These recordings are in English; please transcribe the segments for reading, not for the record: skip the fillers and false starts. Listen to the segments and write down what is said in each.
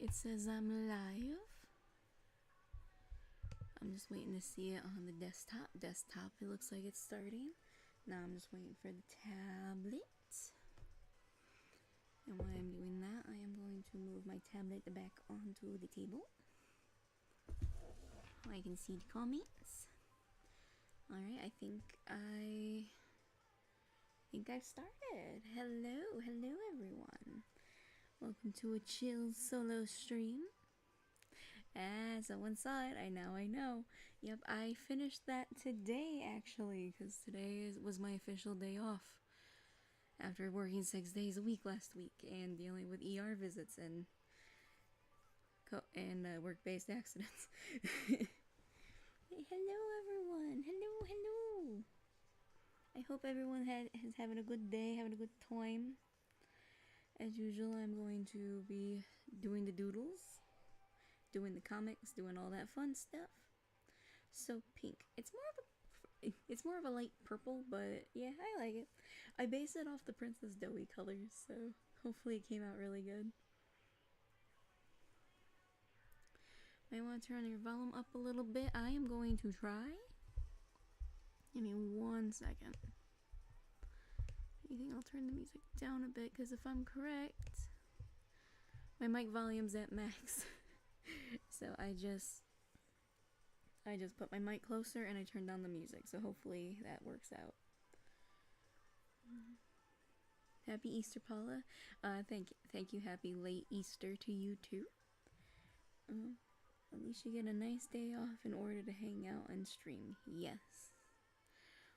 It says I'm live. I'm just waiting to see it on the desktop. It looks like it's starting. Now I'm just waiting for the tablet. And while I'm doing that, I am going to move my tablet back onto the table. I can see the comments. Alright, I think I've started. Hello everyone. Welcome to a chill solo stream. Someone saw it. I know. Yep, I finished that today actually, because today was my official day off. After working 6 days a week last week and dealing with ER visits and work-based accidents. Hello everyone. Hello. I hope everyone is having a good day, having a good time. As usual, I'm going to be doing the doodles, doing the comics, doing all that fun stuff. So pink. It's more of a light purple, but yeah, I like it. I based it off the Princess Doughy colors, so hopefully it came out really good. Might want to turn your volume up a little bit. I am going to try. Give me 1 second. I think I'll turn the music down a bit, because if I'm correct, my mic volume's at max. So I just put my mic closer and I turned down the music, so hopefully that works out. Happy Easter, Paula. Thank you. Happy late Easter to you too. At least you get a nice day off in order to hang out and stream. Yes.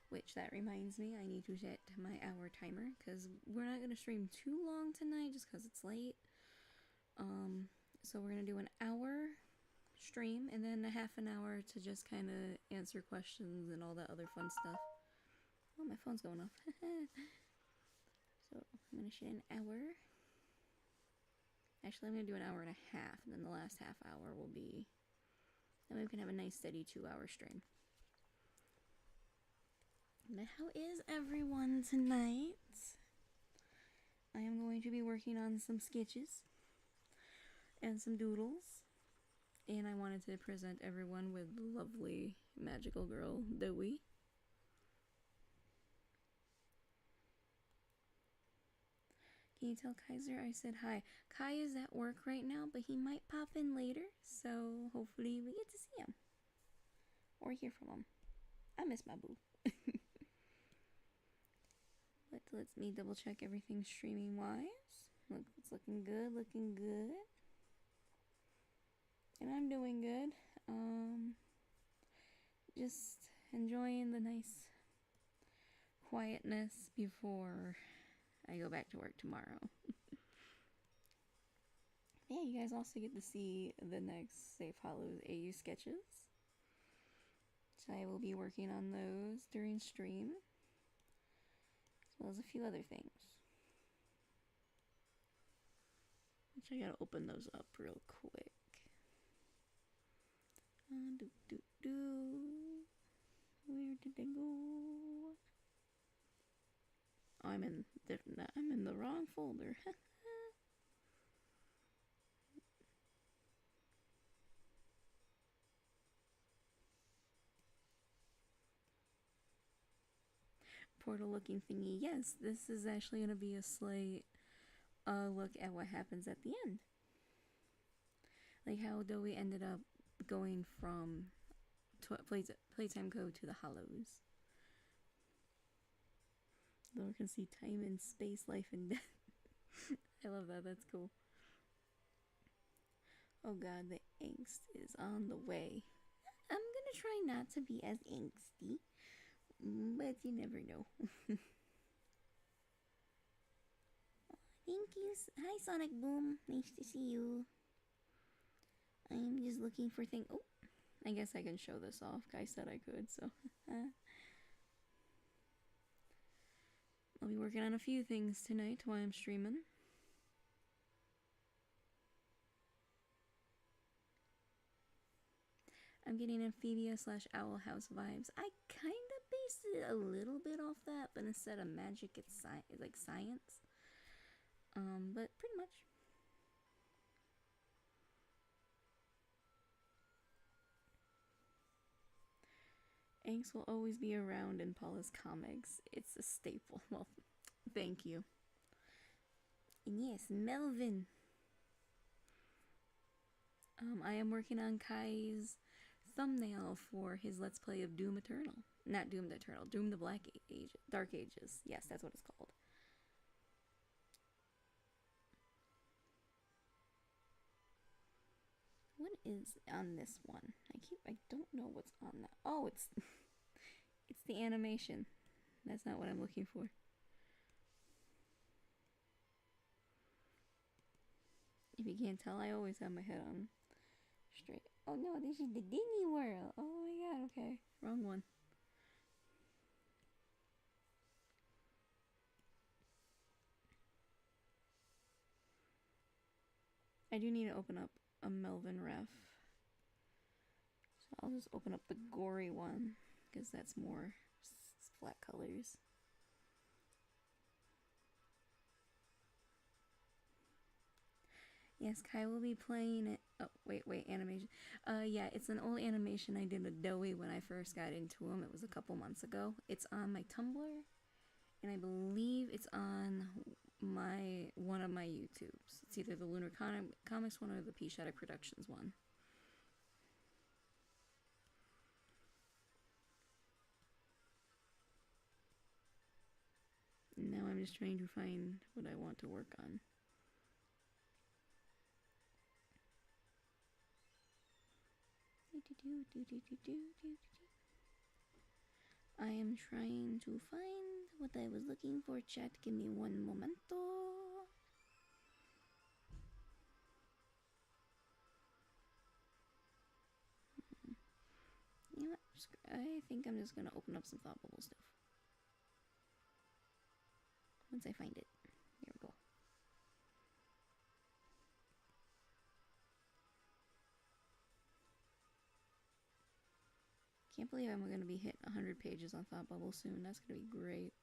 Which, that reminds me, I need to set my hour timer, because we're not going to stream too long tonight, just because it's late. So we're going to do an hour stream, and then a half an hour to just kind of answer questions and all that other fun stuff. Oh, my phone's going off. So, I'm going to shoot an hour. Actually, I'm going to do an hour and a half, and then the last half hour will be... Then we can have a nice steady 2-hour stream. But how is everyone tonight? I am going to be working on some sketches and some doodles. And I wanted to present everyone with lovely magical girl Doughy. Can you tell Kaiser I said hi? Kai is at work right now, but he might pop in later, so hopefully we get to see him. Or hear from him. I miss my boo. Let me double check everything streaming wise. Look, it's looking good. And I'm doing good. Just enjoying the nice quietness before I go back to work tomorrow. Yeah, you guys also get to see the next Safe Hollows AU sketches. So I will be working on those during stream. As well as a few other things. Which I gotta open those up real quick. Where did they go? Oh, I'm in the wrong folder. Portal looking thingy. Yes, this is actually going to be a slight look at what happens at the end. Like how Doughy ended up going from Playtime Code to the Hollows. Though can see time and space, life and death. I love that, that's cool. Oh god, the angst is on the way. I'm gonna try not to be as angsty. But you never know. Thank you. Hi, Sonic Boom. Nice to see you. I'm just looking for things. Oh, I guess I can show this off. Guy said I could, so. I'll be working on a few things tonight while I'm streaming. I'm getting Amphibia/Owl House vibes. I kind of based it a little bit off that, but instead of magic, it's like science. But pretty much. Angst will always be around in Paula's comics. It's a staple. Well, thank you. And yes, Melvin. I am working on Kai's thumbnail for his Let's Play of Doom Eternal. Not Doom the Eternal, Doom the Dark Ages. Yes, that's what it's called. What is on this one? I don't know what's on that. Oh, it's it's the animation. That's not what I'm looking for. If you can't tell, I always have my head on straight. Oh no, this is the Disney World. Oh my god, okay. Wrong one. I do need to open up a Melvin ref. So I'll just open up the gory one, because that's more flat colors. Yes, Kai will be playing it. Oh, wait, animation. Yeah, it's an old animation I did with Dowie when I first got into him. It was a couple months ago. It's on my Tumblr, and I believe it's on one of my YouTubes. It's either the Lunar Comics one or the P Shadow Productions one. Now I'm just trying to find what I want to work on. I am trying to find what I was looking for. Chat, give me one momento. You know what? I think I'm just gonna open up some thought bubble stuff. Once I find it. Here we go. Can't believe I'm gonna be hitting 100 pages on Thought Bubble soon. That's gonna be great.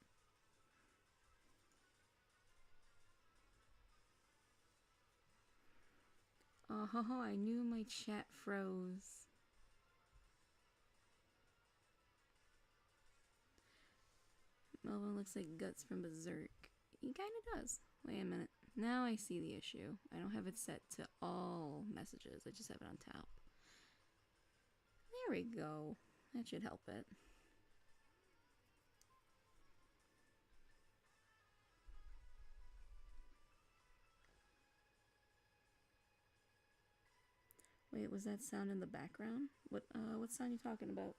Oh, I knew my chat froze. Melvin looks like Guts from Berserk. He kinda does. Wait a minute. Now I see the issue. I don't have it set to all messages. I just have it on top. There we go. That should help it. Wait, was that sound in the background? What sound are you talking about?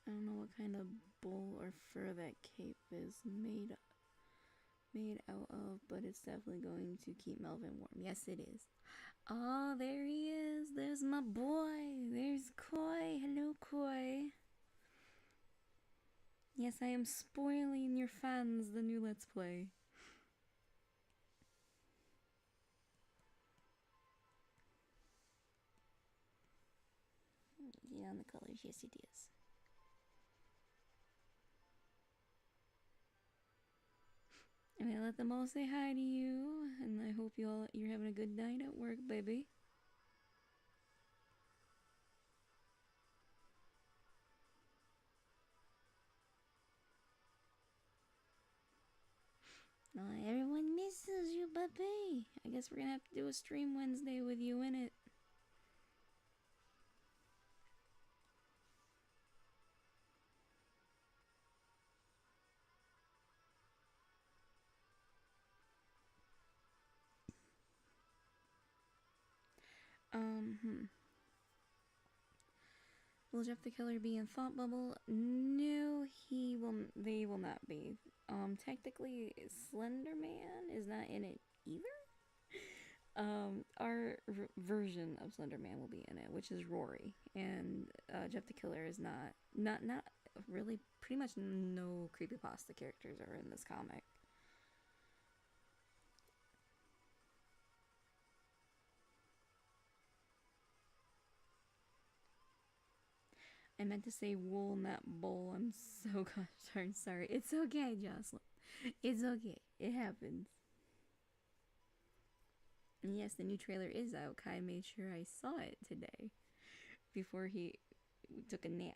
I don't know what kind of bull or fur that cape is made out of, but it's definitely going to keep Melvin warm. Yes, it is. Oh, there he is. There's my boy. There's Koi. Hello, Koi. Yes, I am spoiling your fans the new Let's Play. Yeah, on the colors. Yes, it is. I'm gonna let them all say hi to you, and I hope you're having a good night at work, baby. Everyone misses you, baby. I guess we're gonna have to do a stream Wednesday with you in it. Will Jeff the Killer be in Thought Bubble? No, he will. They will not be. Technically, Slender Man is not in it either. Our version of Slender Man will be in it, which is Rory, and Jeff the Killer is not really. Pretty much no creepypasta characters are in this comic. I meant to say wool, not bowl. I'm so gosh darn sorry. It's okay, Jocelyn. It's okay. It happens. And yes, the new trailer is out. Kai made sure I saw it today before he took a nap.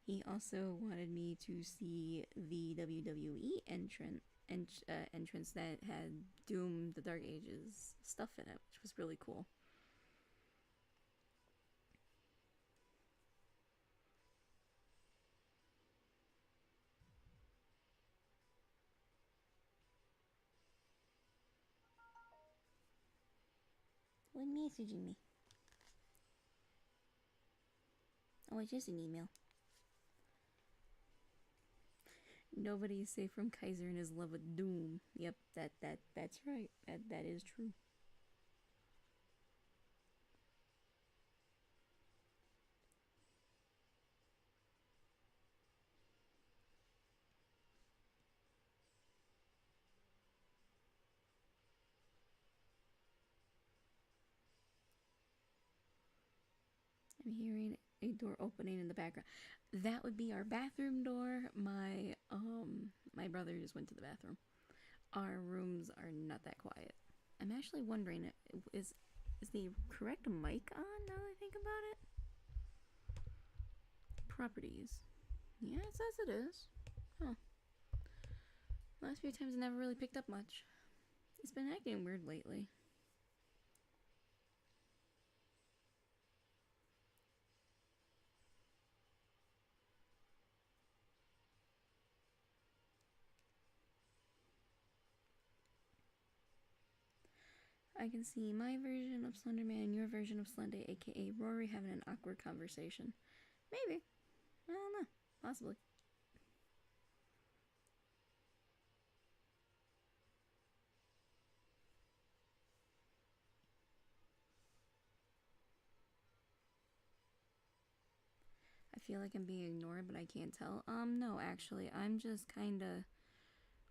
He also wanted me to see the WWE entrance that had Doom the Dark Ages stuff in it, which was really cool. What messaging me? Oh, it's just an email. Nobody is safe from Kaiser and his love of Doom. Yep, that's right. That is true. I'm hearing a door opening in the background. That would be our bathroom door. My brother just went to the bathroom. Our rooms are not that quiet. I'm actually wondering, is the correct mic on now that I think about it? Properties. Yeah, it says it is. Huh. Last few times I never really picked up much. It's been acting weird lately. I can see my version of Slenderman and your version of Slenday, aka Rory, having an awkward conversation. Maybe. I don't know. Possibly. I feel like I'm being ignored, but I can't tell. No, actually, I'm just kind of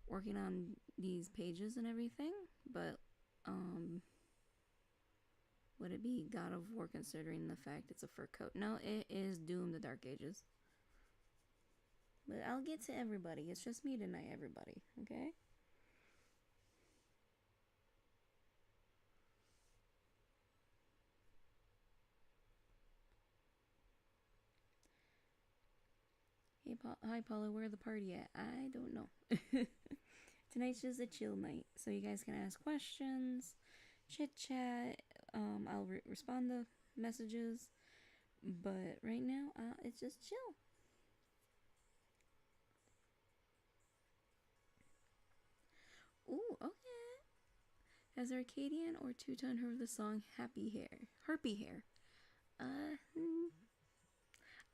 working on these pages and everything, but, would it be God of War considering the fact it's a fur coat? No, it is Doom the Dark Ages. But I'll get to everybody. It's just me tonight, everybody, okay? Hey, hi, Paula, where the party at? I don't know. Tonight's just a chill night, so you guys can ask questions, chit chat. I'll respond to messages, but right now, it's just chill. Ooh, okay. Has Arcadian or Two-Tone heard the song Happy Hair? Harpy Hair. I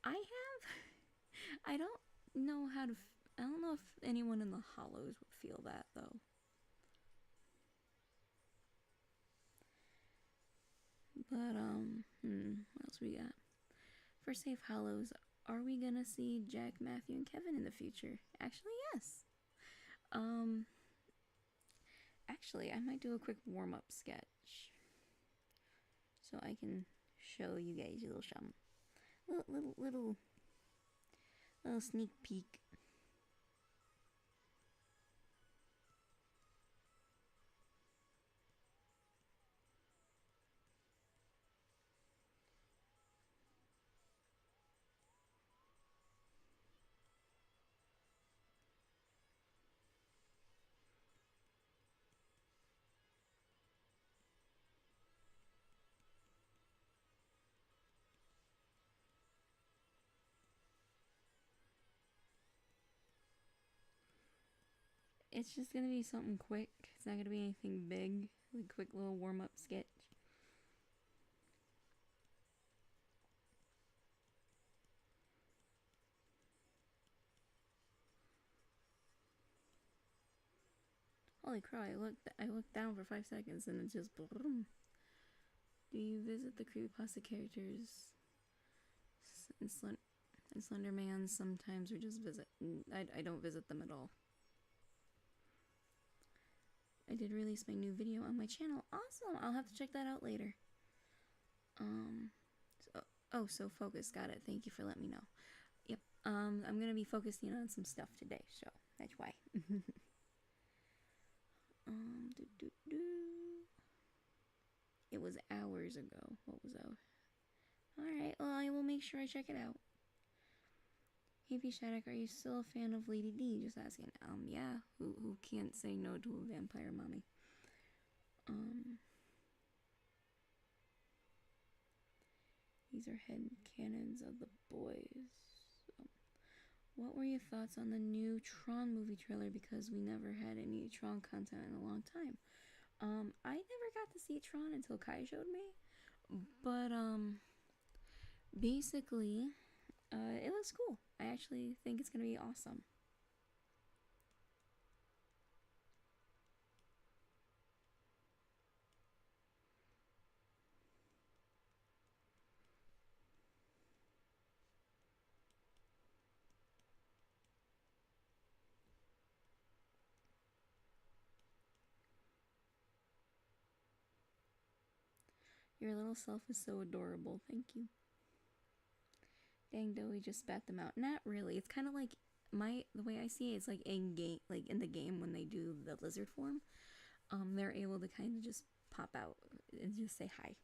have. I don't know how to. I don't know if anyone in the Hollows would feel that though. But what else we got? For Safe Hollows, are we gonna see Jack, Matthew, and Kevin in the future? Actually, yes. Um, actually, I might do a quick warm up sketch so I can show you guys a little something, little sneak peek. It's just gonna be something quick. It's not gonna be anything big. Like quick little warm up sketch. Holy crow! I looked down for 5 seconds and it just boom. Do you visit the creepypasta characters in, Slenderman sometimes, or just visit? I don't visit them at all. I did release my new video on my channel. Awesome! I'll have to check that out later. So focus. Got it. Thank you for letting me know. Yep. I'm gonna be focusing on some stuff today, so that's why. It was hours ago. What was that? Alright, well, I will make sure I check it out. Hey, Shadak, are you still a fan of Lady D? Just asking. Yeah. Who can't say no to a vampire mommy? These are head canons of the boys. What were your thoughts on the new Tron movie trailer? Because we never had any Tron content in a long time. I never got to see Tron until Kai showed me. But, basically, it looks cool. I actually think it's gonna be awesome. Your little self is so adorable. Thank you. Dang, Doey just spat them out. Not really. It's kind of like the way I see it, it's like in game, like in the game when they do the lizard form. They're able to kind of just pop out and just say hi.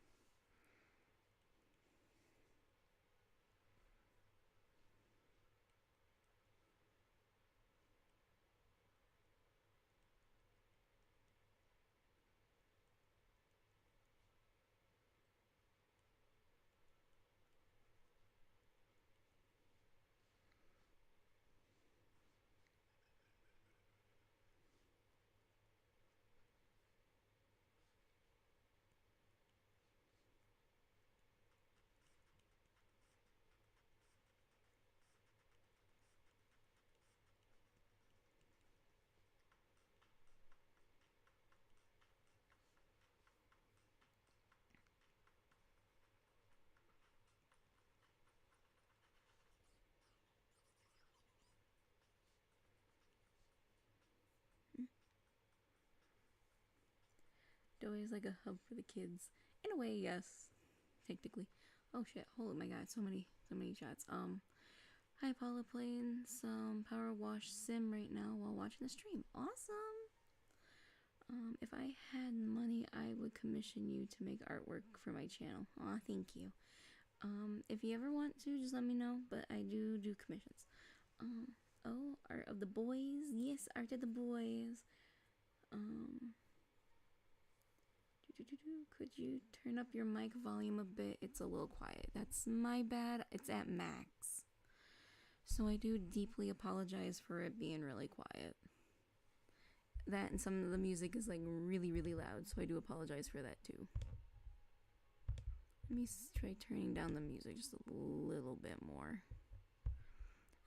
Doey is like a hub for the kids. In a way, yes. Technically. Oh shit, oh my god, so many shots. Hi Paula, playing some Power Wash Sim right now while watching the stream. Awesome! If I had money, I would commission you to make artwork for my channel. Aw, thank you. If you ever want to, just let me know, but I do commissions. Oh, Art of the Boys. Yes, Art of the Boys. Could you turn up your mic volume a bit? It's a little quiet. That's my bad. It's at max. So I do deeply apologize for it being really quiet. That and some of the music is like really, really loud, so I do apologize for that too. Let me try turning down the music just a little bit more.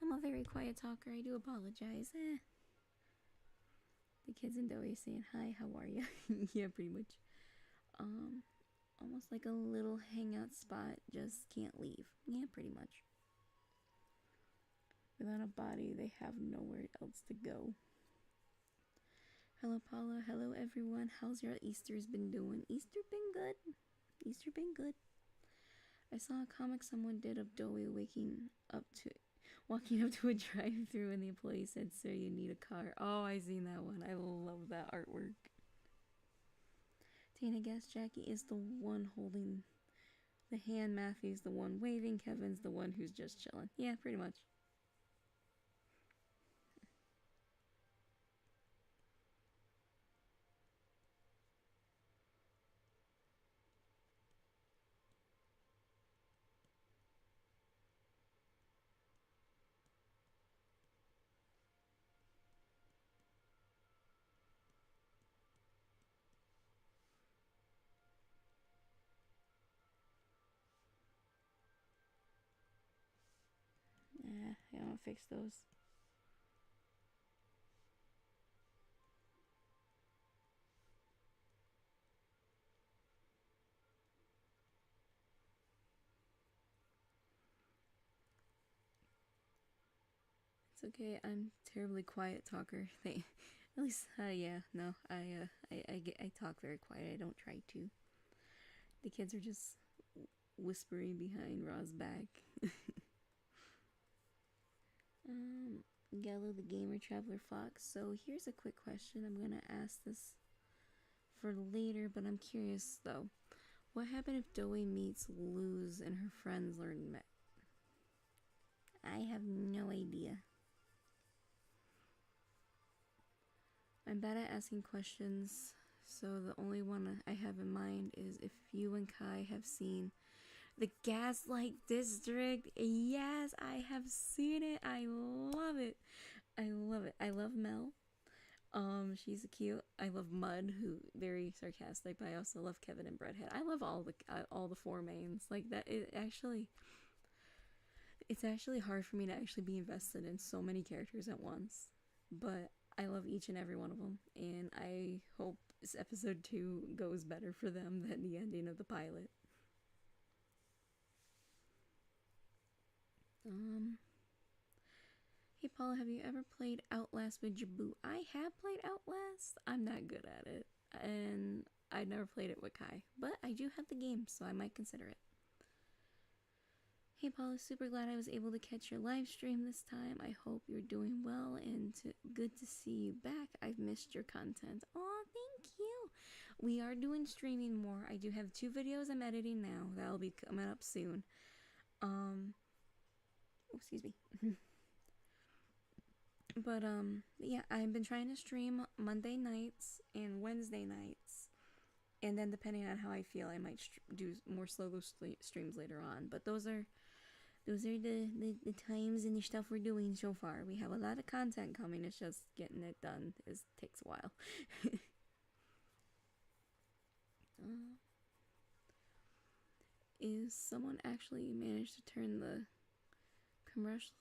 I'm a very quiet talker. I do apologize. The kids in Doey saying hi, how are you? Yeah, pretty much. Almost like a little hangout spot, just can't leave. Yeah, pretty much. Without a body, they have nowhere else to go. Hello, Paula. Hello, everyone. How's your Easter's been doing? Easter been good. Easter been good. I saw a comic someone did of Doey walking up to a drive-thru and the employee said, "Sir, you need a car." Oh, I seen that one. I love that artwork. Tina guess Jackie is the one holding the hand, Matthew's the one waving, Kevin's the one who's just chilling. Yeah, pretty much. Yeah, I want to fix those. It's okay, I'm terribly quiet talker. At least, yeah, no, I talk very quiet. I don't try to. The kids are just whispering behind Ra's back. Gallo the Gamer Traveler Fox. So here's a quick question. I'm gonna ask this for later, but I'm curious though. What happened if Doey meets Luz and her friends learn met? I have no idea. I'm bad at asking questions, so the only one I have in mind is if you and Kai have seen the Gaslight District. Yes, I have seen it. I love it. I love it. I love Mel. She's cute. I love Mud, who very sarcastic, but I also love Kevin and Breadhead. I love all the four mains. Like that. It's actually hard for me to actually be invested in so many characters at once, but I love each and every one of them, and I hope this episode 2 goes better for them than the ending of the pilot. Hey Paula, have you ever played Outlast with Jabu? I have played Outlast. I'm not good at it, and I never played it with Kai, but I do have the game, so I might consider it. Hey Paula, super glad I was able to catch your live stream this time. I hope you're doing well, and good to see you back. I've missed your content. Aw, thank you. We are doing streaming more. I do have 2 videos I'm editing now. That'll be coming up soon. Excuse me. But yeah, I've been trying to stream Monday nights and Wednesday nights, and then depending on how I feel, I might do more solo streams later on. But those are the times and the stuff we're doing so far. We have a lot of content coming. It's just getting it done takes a while. Is someone actually managed to turn the commercial?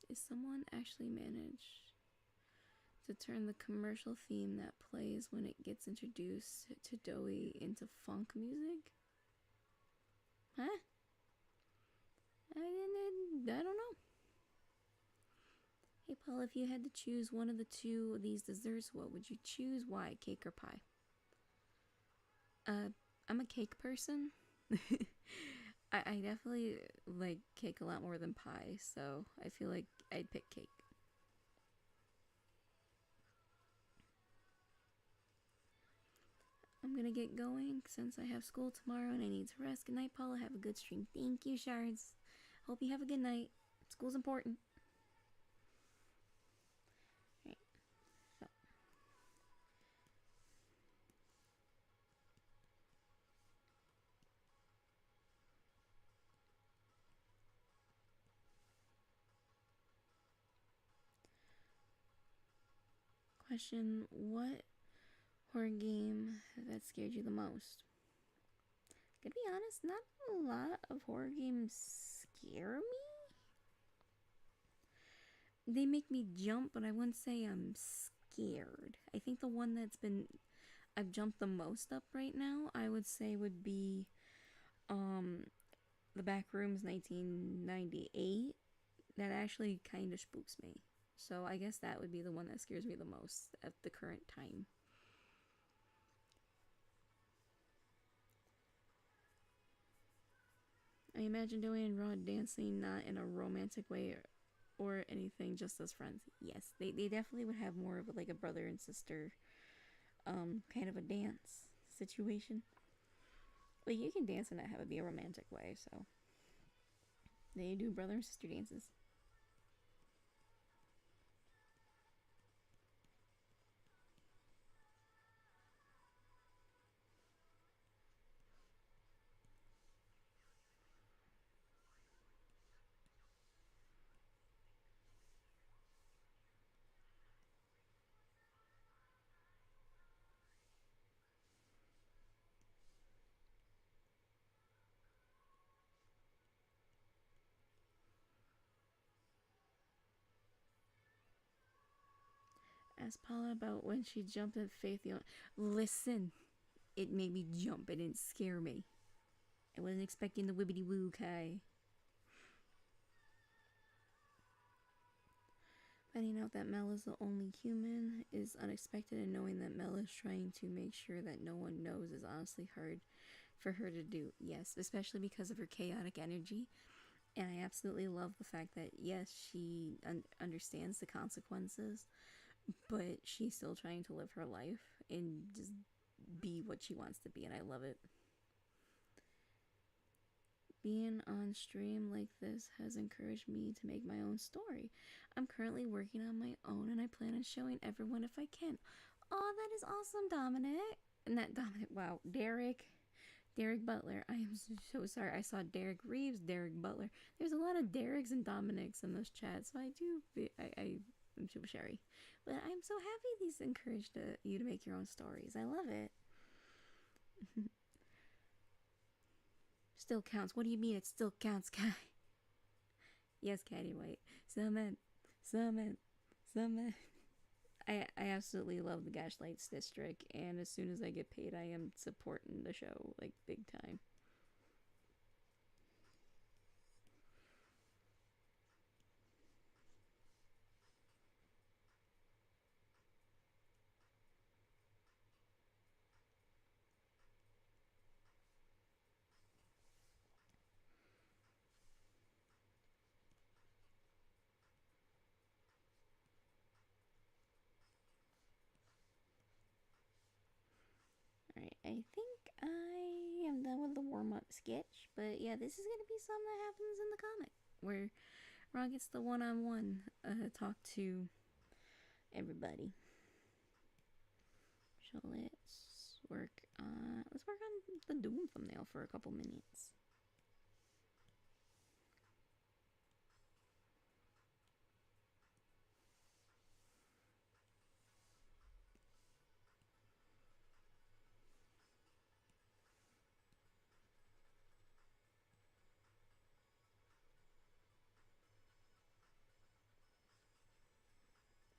Is someone actually managed to turn the commercial theme that plays when it gets introduced to Doey into funk music? Huh? I don't know. Hey Paul, if you had to choose one of the 2 of these desserts, what would you choose? Why? Cake or pie? I'm a cake person. I definitely like cake a lot more than pie, so I feel like I'd pick cake. I'm gonna get going since I have school tomorrow and I need to rest. Good night, Paula. Have a good stream. Thank you, Shards. Hope you have a good night. School's important. Right. So. Question: what horror game that scared you the most? Gonna be honest, not a lot of horror games scare me. They make me jump, but I wouldn't say I'm scared. I think the one I've jumped the most up right now, I would say would be The Backrooms 1998. That actually kind of spooks me. So I guess that would be the one that scares me the most at the current time. I imagine Doey and Rod dancing not in a romantic way or anything, just as friends. Yes, they definitely would have more of like a brother and sister kind of a dance situation. Like you can dance and not have it be a romantic way, so they do brother and sister dances. Ask Paula about when she jumped at Faith. Listen, it made me jump. It didn't scare me. I wasn't expecting the wibbity woo, Kai. Finding out that Mel is the only human is unexpected, and knowing that Mel is trying to make sure that no one knows is honestly hard for her to do. Yes, especially because of her chaotic energy. And I absolutely love the fact that, yes, she understands the consequences, but she's still trying to live her life and just be what she wants to be, and I love it. Being on stream like this has encouraged me to make my own story. I'm currently working on my own, and I plan on showing everyone if I can. Oh, that is awesome, Dominic. Not Dominic, wow, Derek. Derek Butler. I am so sorry. I saw Derek Reeves, Derek Butler. There's a lot of Dereks and Dominics in this chat, so I'm so sorry. But I'm so happy these encouraged you to make your own stories. I love it. Still counts. What do you mean it still counts, Kai? Yes, Caddy White. Summon, summon, summon. I absolutely love the Gaslights District, and as soon as I get paid, I am supporting the show, like, big time. Alright, I think I am done with the warm-up sketch, but yeah, this is gonna be something that happens in the comic, where Ron gets the one-on-one talk to everybody. So let's work on the Doom thumbnail for a couple minutes.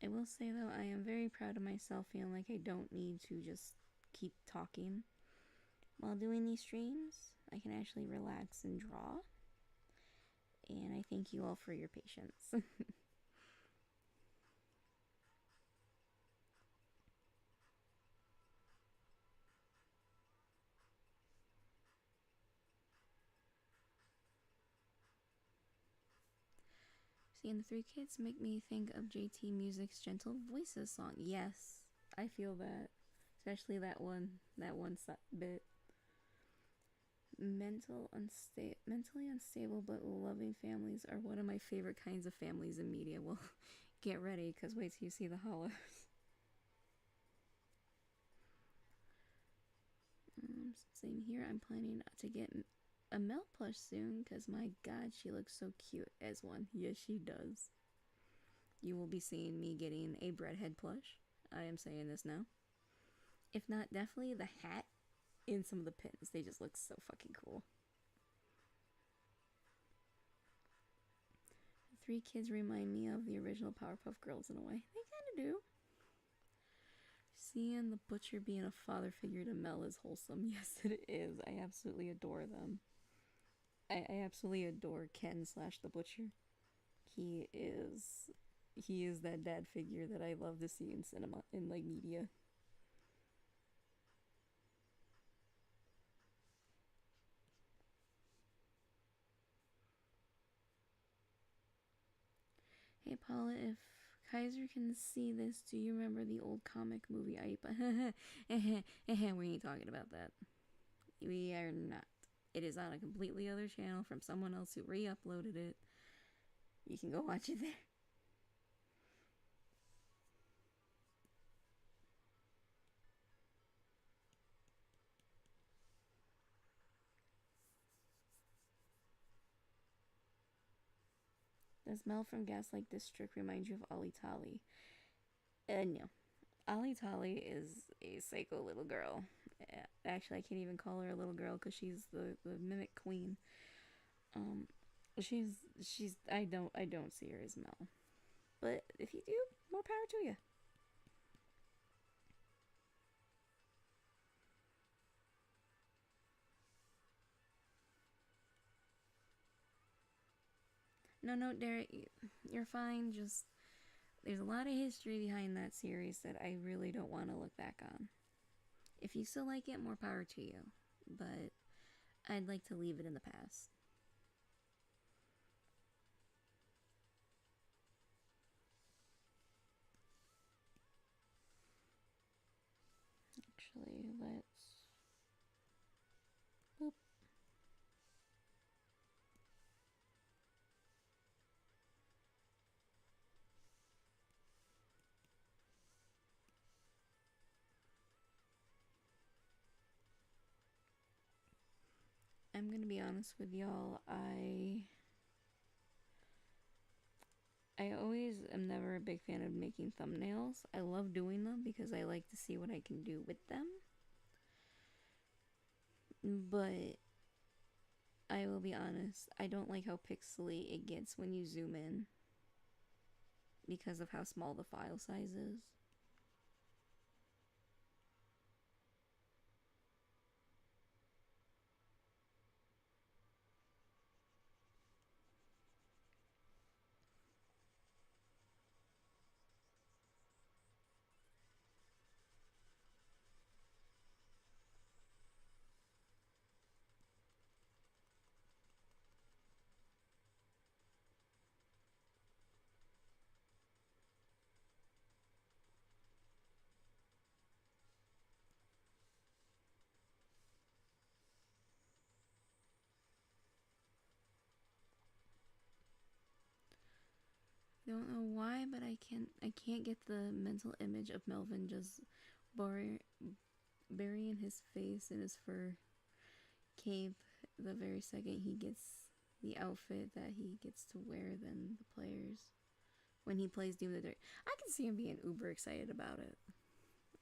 I will say though, I am very proud of myself, feeling like I don't need to just keep talking while doing these streams. I can actually relax and draw. And I thank you all for your patience. Seeing the three kids make me think of JT Music's Gentle Voices song. Yes, I feel that. Especially that one bit. Mentally unstable but loving families are one of my favorite kinds of families in media. Well, get ready, because wait till you see the hollows. Same here. I'm planning to get a Mel plush soon, because my god, she looks so cute as one. Yes, she does. You will be seeing me getting a Breadhead plush. I am saying this now. If not, definitely the hat in some of the pins. They just look so fucking cool. The three kids remind me of the original Powerpuff Girls in a way. They kind of do. Seeing the butcher being a father figure to Mel is wholesome. Yes, it is. I absolutely adore them. I absolutely adore Ken / the butcher. He is that dad figure that I love to see in cinema, in like media. Hey Paula, if Kaiser can see this, do you remember the old comic movie Aipa? We ain't talking about that. We are not. It is on a completely other channel from someone else who re-uploaded it. You can go watch it there. Does Mel from Gaslight District remind you of Ali Tali? No. Ali Tali is a psycho little girl. Actually, I can't even call her a little girl because she's the mimic queen. She's I don't see her as Mel. But if you do, more power to you. No, Derek, you're fine. Just there's a lot of history behind that series that I really don't want to look back on. If you still like it, more power to you. But I'd like to leave it in the past. Actually, let's... Boop. I'm gonna be honest with y'all, I always am never a big fan of making thumbnails. I love doing them because I like to see what I can do with them. But I will be honest, I don't like how pixely it gets when you zoom in because of how small the file size is. Don't know why, but I can't get the mental image of Melvin just burying his face in his fur cape the very second he gets the outfit that he gets to wear than the players when he plays Doom the Dirt. I can see him being uber excited about it.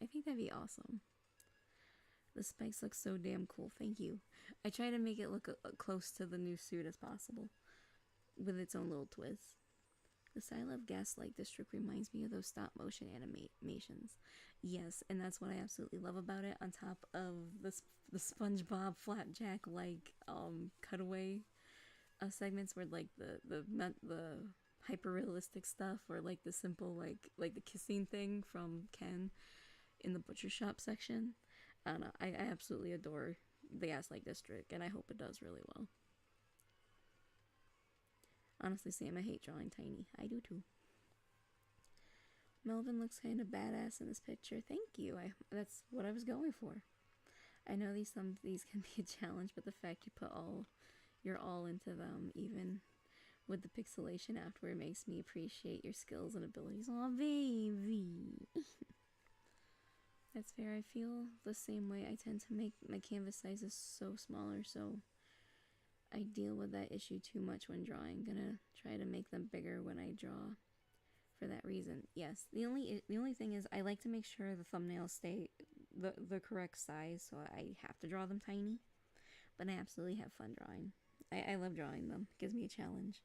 I think that'd be awesome. The spikes look so damn cool. Thank you. I try to make it look close to the new suit as possible with its own little twist. The style of Gaslight District reminds me of those stop motion animations. Yes, and that's what I absolutely love about it. On top of the SpongeBob Flapjack like cutaway segments where like the hyper realistic stuff, or like the simple like the kissing thing from Ken in the butcher shop section. I don't know. I absolutely adore the Gaslight District, and I hope it does really well. Honestly, Sam, I hate drawing tiny. I do too. Melvin looks kind of badass in this picture. Thank you. That's what I was going for. I know these can be a challenge, but the fact you put your all into them, even with the pixelation afterward, makes me appreciate your skills and abilities. Aw, baby. That's fair. I feel the same way. I tend to make my canvas sizes so smaller, so I deal with that issue too much when drawing. Gonna try to make them bigger when I draw for that reason. Yes, the only thing is I like to make sure the thumbnails stay the correct size, so I have to draw them tiny. But I absolutely have fun drawing. I love drawing them. It gives me a challenge.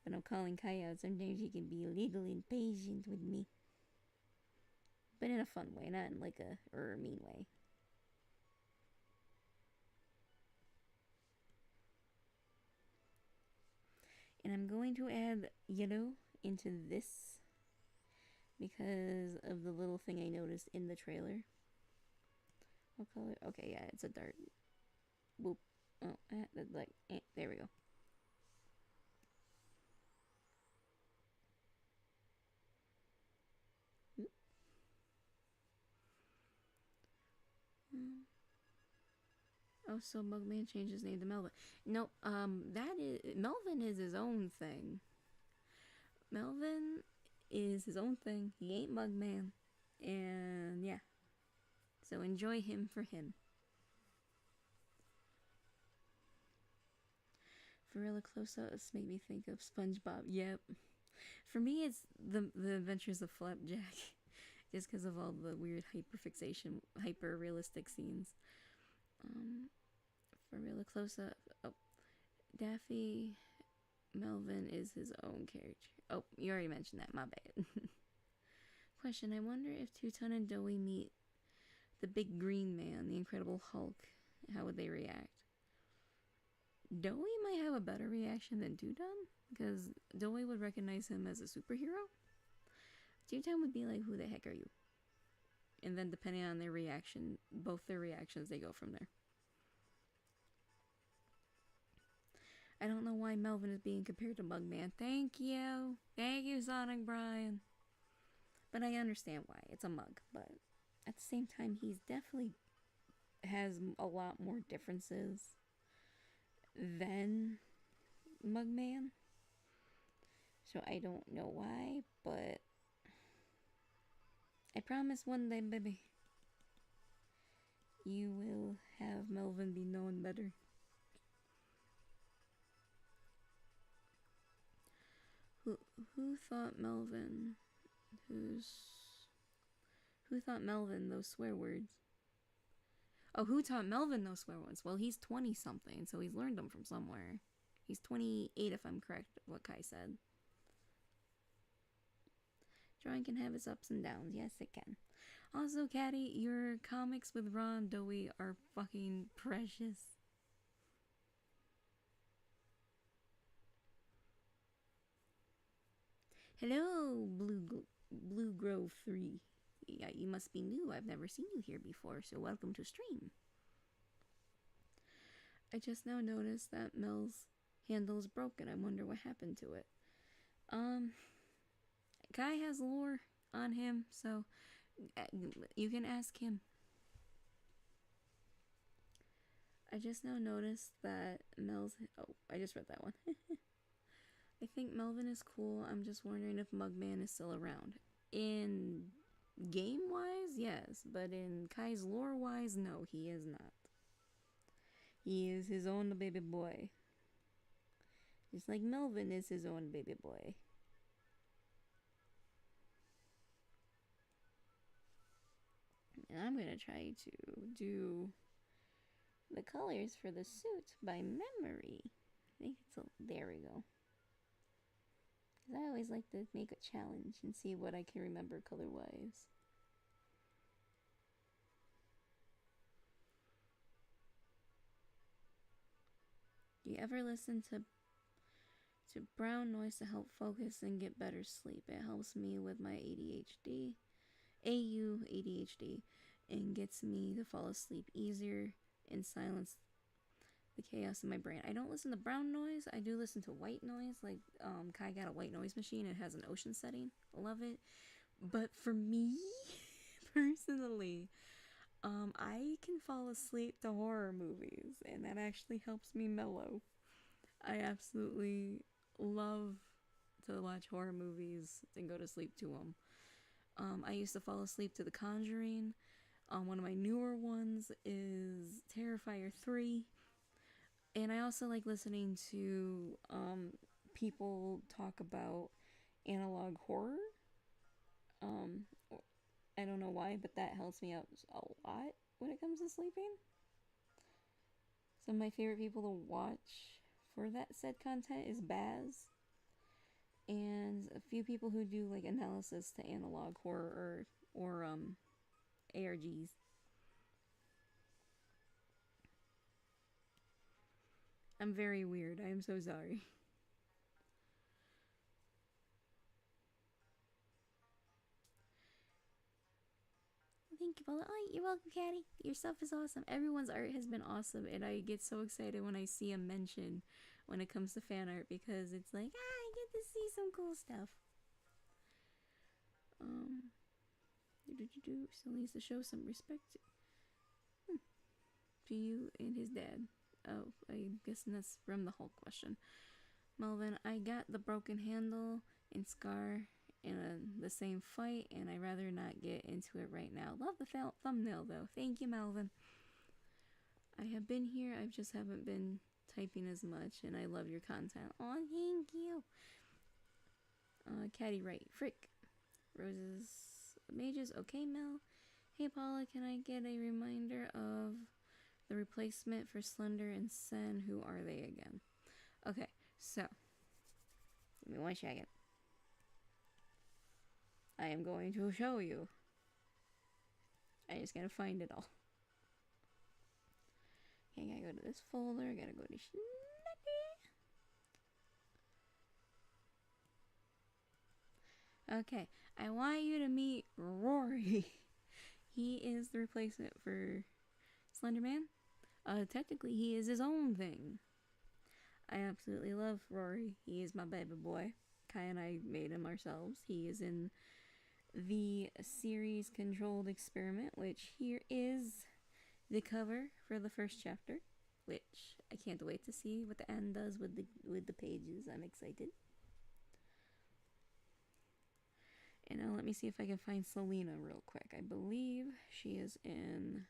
But I'm calling Kai out. Sometimes he can be a little impatient with me. But in a fun way, not in like a mean way. And I'm going to add yellow into this because of the little thing I noticed in the trailer. What color? Okay, yeah, it's a dark. Whoop. Oh, there we go. Oh, so Mugman changed his name to Melvin. No, Melvin is his own thing. Melvin is his own thing. He ain't Mugman. And yeah. So enjoy him for him. For real, close-ups make me think of SpongeBob. Yep. For me, it's the Adventures of Flapjack. Just because of all the weird hyperfixation, hyper-realistic scenes. For real, close-up. Oh, Daffy Melvin is his own character. Oh, you already mentioned that. My bad. Question: I wonder if Two-Ton and Doughy meet the Big Green Man, the Incredible Hulk. How would they react? Doughy might have a better reaction than Two-Ton, because Doughy would recognize him as a superhero. Tier 10 would be like, who the heck are you? And then depending on their reaction, both their reactions, they go from there. I don't know why Melvin is being compared to Mugman. Thank you. Thank you, Sonic Brian. But I understand why. It's a mug. But at the same time, he's definitely has a lot more differences than Mugman. So I don't know why, but I promise one day, baby, you will have Melvin be known better. Who thought Melvin? Who thought Melvin those swear words? Oh, who taught Melvin those swear words? Well, he's 20 something, so he's learned them from somewhere. He's 28 if I'm correct, what Kai said. Drawing can have its ups and downs. Yes, it can. Also, Caddy, your comics with Ron Dowie are fucking precious. Hello, Blue Grove 3. Yeah, you must be new. I've never seen you here before, so welcome to stream. I just now noticed that Mel's handle is broken. I wonder what happened to it. Kai has lore on him, so you can ask him. I just now noticed that Mel's... Oh, I just read that one. I think Melvin is cool. I'm just wondering if Mugman is still around. In game-wise, yes. But in Kai's lore-wise, no, he is not. He is his own baby boy. Just like Melvin is his own baby boy. And I'm going to try to do the colors for the suit by memory. I think it's there we go. Because I always like to make a challenge and see what I can remember color-wise. Do you ever listen to brown noise to help focus and get better sleep? It helps me with my ADHD, and gets me to fall asleep easier and silence the chaos in my brain. I don't listen to brown noise. I do listen to white noise. Like, Kai got a white noise machine. It has an ocean setting. I love it. But for me, personally, I can fall asleep to horror movies, and that actually helps me mellow. I absolutely love to watch horror movies and go to sleep to them. I used to fall asleep to The Conjuring. One of my newer ones is Terrifier 3. And I also like listening to people talk about analog horror. I don't know why, but that helps me out a lot when it comes to sleeping. Some of my favorite people to watch for that said content is Baz, and a few people who do like analysis to analog horror or ARGs. I'm very weird. I am so sorry. Thank you, Paula. Oh, you're welcome, Caddy. Your stuff is awesome. Everyone's art has been awesome, and I get so excited when I see a mention when it comes to fan art because it's like, I get to see some cool stuff. Still needs to show some respect to you and his dad. Oh, I'm guessing that's from the Hulk question. Melvin, I got the broken handle and scar in the same fight, and I'd rather not get into it right now. Love the thumbnail, though. Thank you, Melvin. I have been here. I just haven't been typing as much, and I love your content. Aw, thank you. Caddy Wright. Frick. Roses. Mages. Okay, Mel. Hey, Paula, can I get a reminder of the replacement for Slender and Sen? Who are they again? Okay, so. Give me one second. I am going to show you. I just gotta find it all. Okay, I gotta go to this folder. I gotta go to Okay, I want you to meet Rory. He is the replacement for Slender Man. Technically, he is his own thing. I absolutely love Rory. He is my baby boy. Kai and I made him ourselves. He is in the series Controlled Experiment, which here is the cover for the first chapter, which I can't wait to see what the end does with the pages. I'm excited. And now let me see if I can find Selena real quick. I believe she is in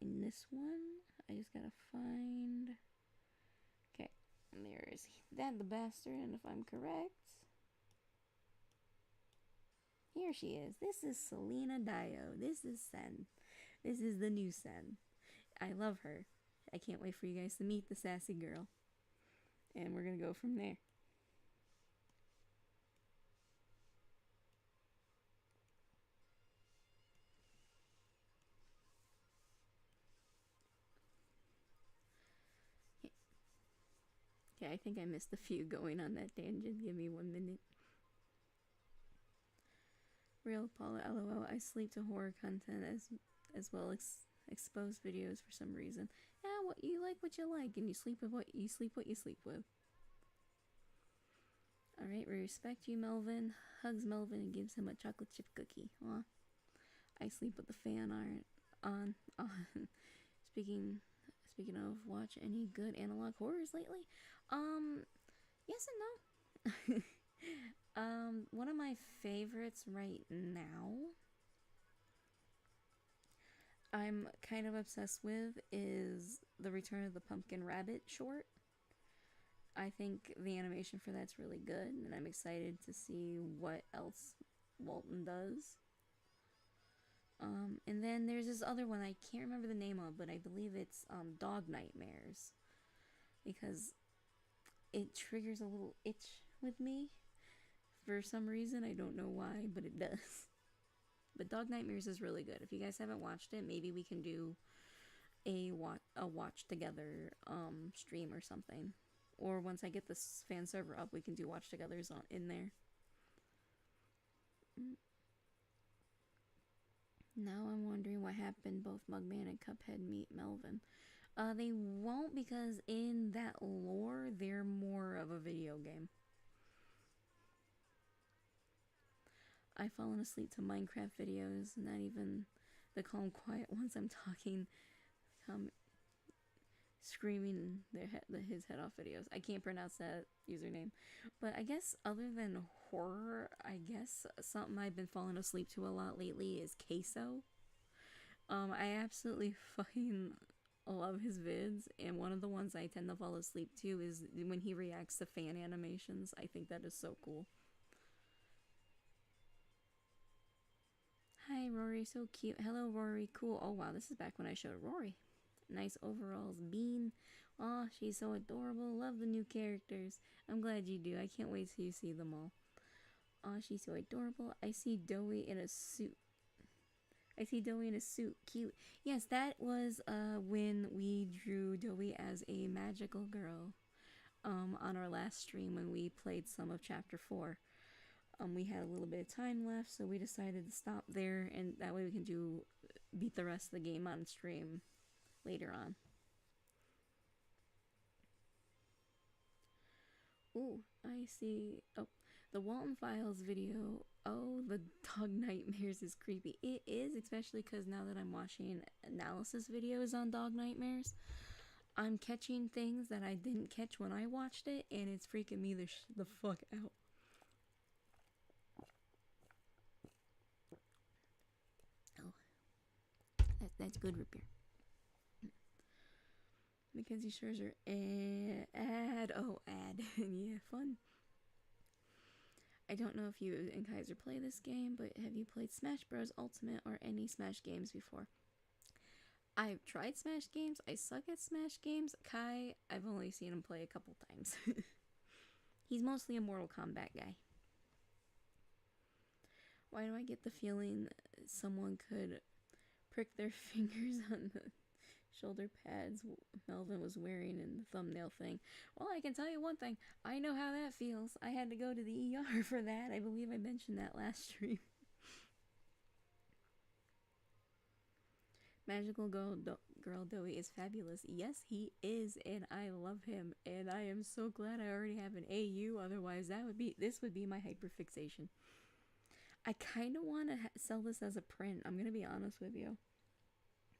this one. I just gotta find. Okay, and there is that the bastard, and if I'm correct, here she is. This is Selena Dio. This is Sen. This is the new Sen. I love her. I can't wait for you guys to meet the sassy girl. And we're gonna go from there. Okay, I think I missed a few going on that tangent. Give me 1 minute. Real Paula, lol. I sleep to horror content as well as exposed videos for some reason. Yeah, what you like, and you sleep with what you sleep with. Alright, we respect you, Melvin. Hugs Melvin and gives him a chocolate chip cookie. Aw. I sleep with the fan on. Speaking of, watch any good analog horrors lately? Yes and no. One of my favorites right now, I'm kind of obsessed with, is the Return of the Pumpkin Rabbit short. I think the animation for that's really good, and I'm excited to see what else Walton does. And then there's this other one I can't remember the name of, but I believe it's Dog Nightmares, because it triggers a little itch with me for some reason. I don't know why, but it does. But Dog Nightmares is really good. If you guys haven't watched it, maybe we can do a watch together stream or something. Or once I get this fan server up, we can do watch togethers in there. Now I'm wondering what happened. Both Mugman and Cuphead meet Melvin. They won't, because in that lore, they're more of a video game. I've fallen asleep to Minecraft videos, not even the calm, quiet ones. I'm talking, screaming his head off videos. I can't pronounce that username. But I guess other than horror, I guess something I've been falling asleep to a lot lately is Queso. I absolutely fucking love his vids, and one of the ones I tend to fall asleep to is when he reacts to fan animations. I think that is so cool. Hi, Rory, so cute. Hello, Rory, cool. Oh, wow, this is back when I showed Rory. Nice overalls. Bean. Aw, she's so adorable. Love the new characters. I'm glad you do. I can't wait till you see them all. Aw, she's so adorable. I see Dowie in a suit. Cute. Yes, that was when we drew Dowie as a magical girl on our last stream when we played some of Chapter 4. We had a little bit of time left, so we decided to stop there, and that way we can beat the rest of the game on stream later on. Ooh, I see. Oh, the Walton Files video. Oh, the Dog Nightmares is creepy. It is, especially because now that I'm watching analysis videos on Dog Nightmares, I'm catching things that I didn't catch when I watched it, and it's freaking me the fuck out. Oh, that's good root beer. Mackenzie Scherzer ad. Yeah, fun. I don't know if you and Kaiser play this game, but have you played Smash Bros. Ultimate or any Smash games before? I've tried Smash games. I suck at Smash games. Kai, I've only seen him play a couple times. He's mostly a Mortal Kombat guy. Why do I get the feeling someone could prick their fingers on the shoulder pads Melvin was wearing in the thumbnail thing. Well, I can tell you one thing. I know how that feels. I had to go to the ER for that. I believe I mentioned that last stream. Magical Girl Dowie is fabulous. Yes, he is, and I love him. And I am so glad I already have an AU. Otherwise, this would be my hyperfixation. I kind of want to sell this as a print. I'm gonna be honest with you.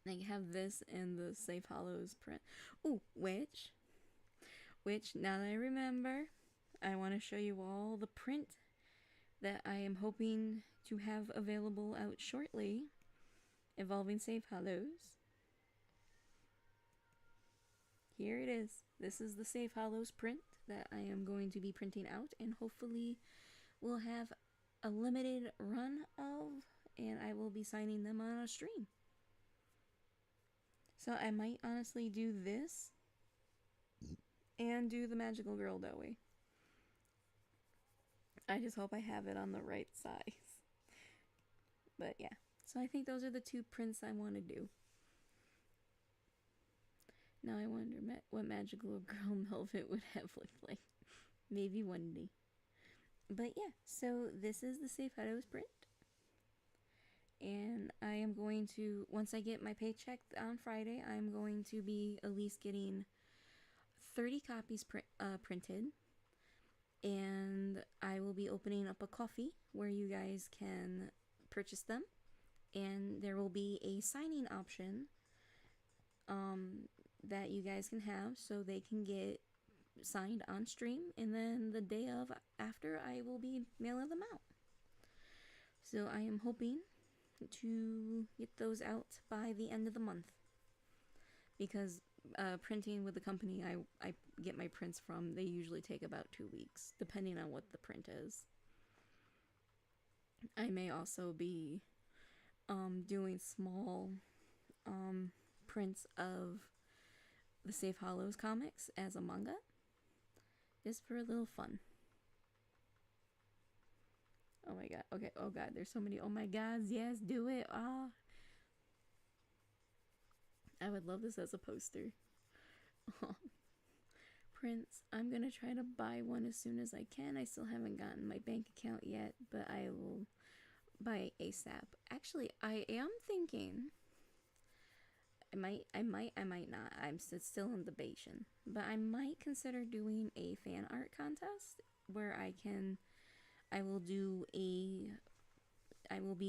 Like have this and the Safe Hollows print. Ooh, which now that I remember, I want to show you all the print that I am hoping to have available out shortly, involving Safe Hollows. Here it is. This is the Safe Hollows print that I am going to be printing out, and hopefully we'll have a limited run of, and I will be signing them on a stream. So I might honestly do this and do the Magical Girl Dowie. I just hope I have it on the right size. But yeah, so I think those are the two prints I want to do. Now I wonder what Magical Girl Melvin would have looked like. Maybe Wendy. But yeah, so this is the Safe Hollows print. And I am going to, once I get my paycheck on Friday, I'm going to be at least getting 30 copies printed. And I will be opening up a coffee where you guys can purchase them. And there will be a signing option that you guys can have, so they can get signed on stream. And then the day of after, I will be mailing them out. So I am hoping to get those out by the end of the month, because printing with the company I get my prints from, they usually take about 2 weeks depending on what the print is. I may also be doing small prints of the Safe Hollows comics as a manga, just for a little fun. Oh my god. Okay. Oh god. There's so many. Oh my gods. Yes. Do it. Ah. I would love this as a poster. Prince. I'm gonna try to buy one as soon as I can. I still haven't gotten my bank account yet, but I will buy ASAP. Actually, I am thinking. I might not. I'm still in debation. But I might consider doing a fan art contest where I will be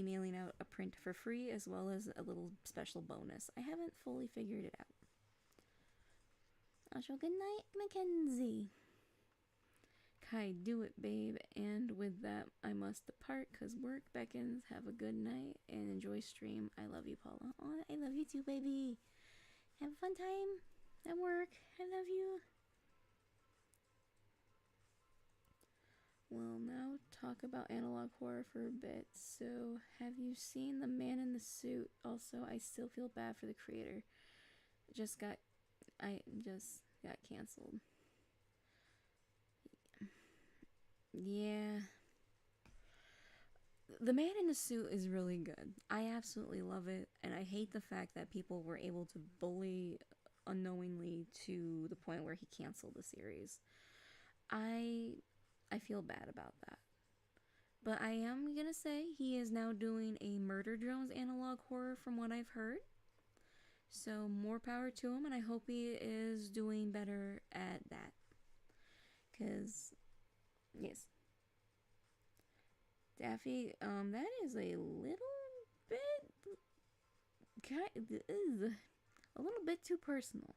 mailing out a print for free, as well as a little special bonus. I haven't fully figured it out. Also, good night, Mackenzie. Kai, do it, babe. And with that, I must depart because work beckons. Have a good night and enjoy stream. I love you, Paula. Oh, I love you too, baby. Have a fun time at work. I love you. We'll now talk about analog horror for a bit. So, have you seen The Man in the Suit? Also, I still feel bad for the creator. I just got canceled. Yeah. The Man in the Suit is really good. I absolutely love it, and I hate the fact that people were able to bully unknowingly to the point where he canceled the series. I feel bad about that. But I am gonna say he is now doing a Murder Drones analog horror from what I've heard. So more power to him, and I hope he is doing better at that. Because, yes. Daffy, that is a little bit, a little bit too personal.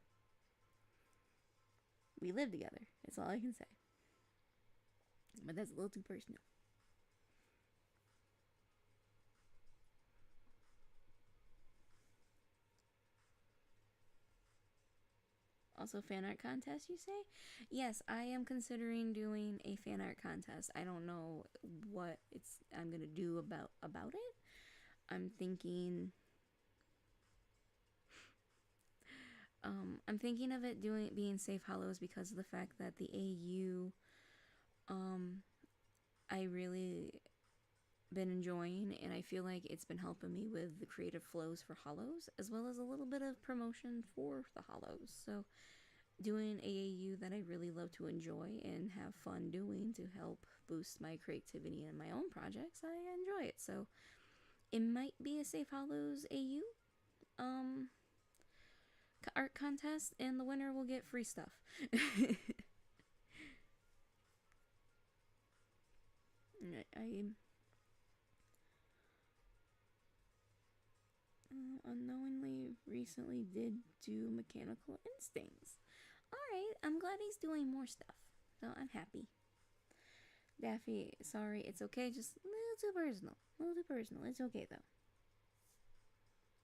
We live together, that's all I can say. But that's a little too personal. Also, fan art contest, you say? Yes, I am considering doing a fan art contest. I don't know what I'm gonna do about it. I'm thinking of it being Safe Hollows because of the fact that the AU I really been enjoying, and I feel like it's been helping me with the creative flows for hollows, as well as a little bit of promotion for the hollows. So doing AAU that I really love to enjoy and have fun doing to help boost my creativity in my own projects, I enjoy it. So it might be a Safe Hollows AU art contest, and the winner will get free stuff. I unknowingly recently did do Mechanical Instincts. Alright, I'm glad he's doing more stuff, so I'm happy. Daffy, sorry, it's okay, just a little too personal. A little too personal, it's okay though.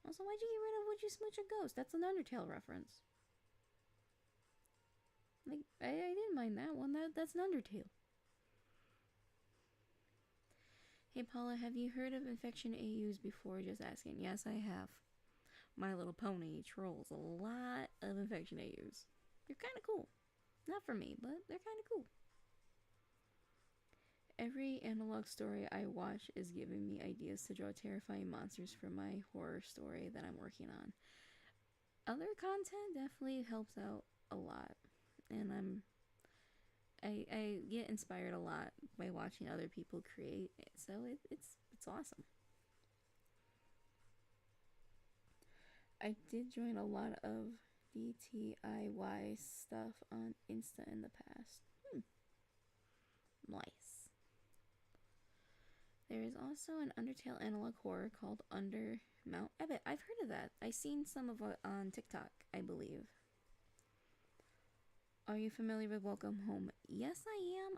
Also, why'd you get rid of Would You Smooch a Ghost? That's an Undertale reference. Like, I didn't mind that one, that's an Undertale. Hey Paula, have you heard of Infection AUs before? Just asking. Yes, I have. My Little Pony trolls a lot of Infection AUs. They're kind of cool. Not for me, but they're kind of cool. Every analog story I watch is giving me ideas to draw terrifying monsters for my horror story that I'm working on. Other content definitely helps out a lot, and I get inspired a lot by watching other people create, so it's awesome. I did join a lot of DTIY stuff on Insta in the past. Nice. There is also an Undertale analog horror called Under Mount Ebbet. I've heard of that. I've seen some of it on TikTok, I believe. Are you familiar with Welcome Home? Yes, I am.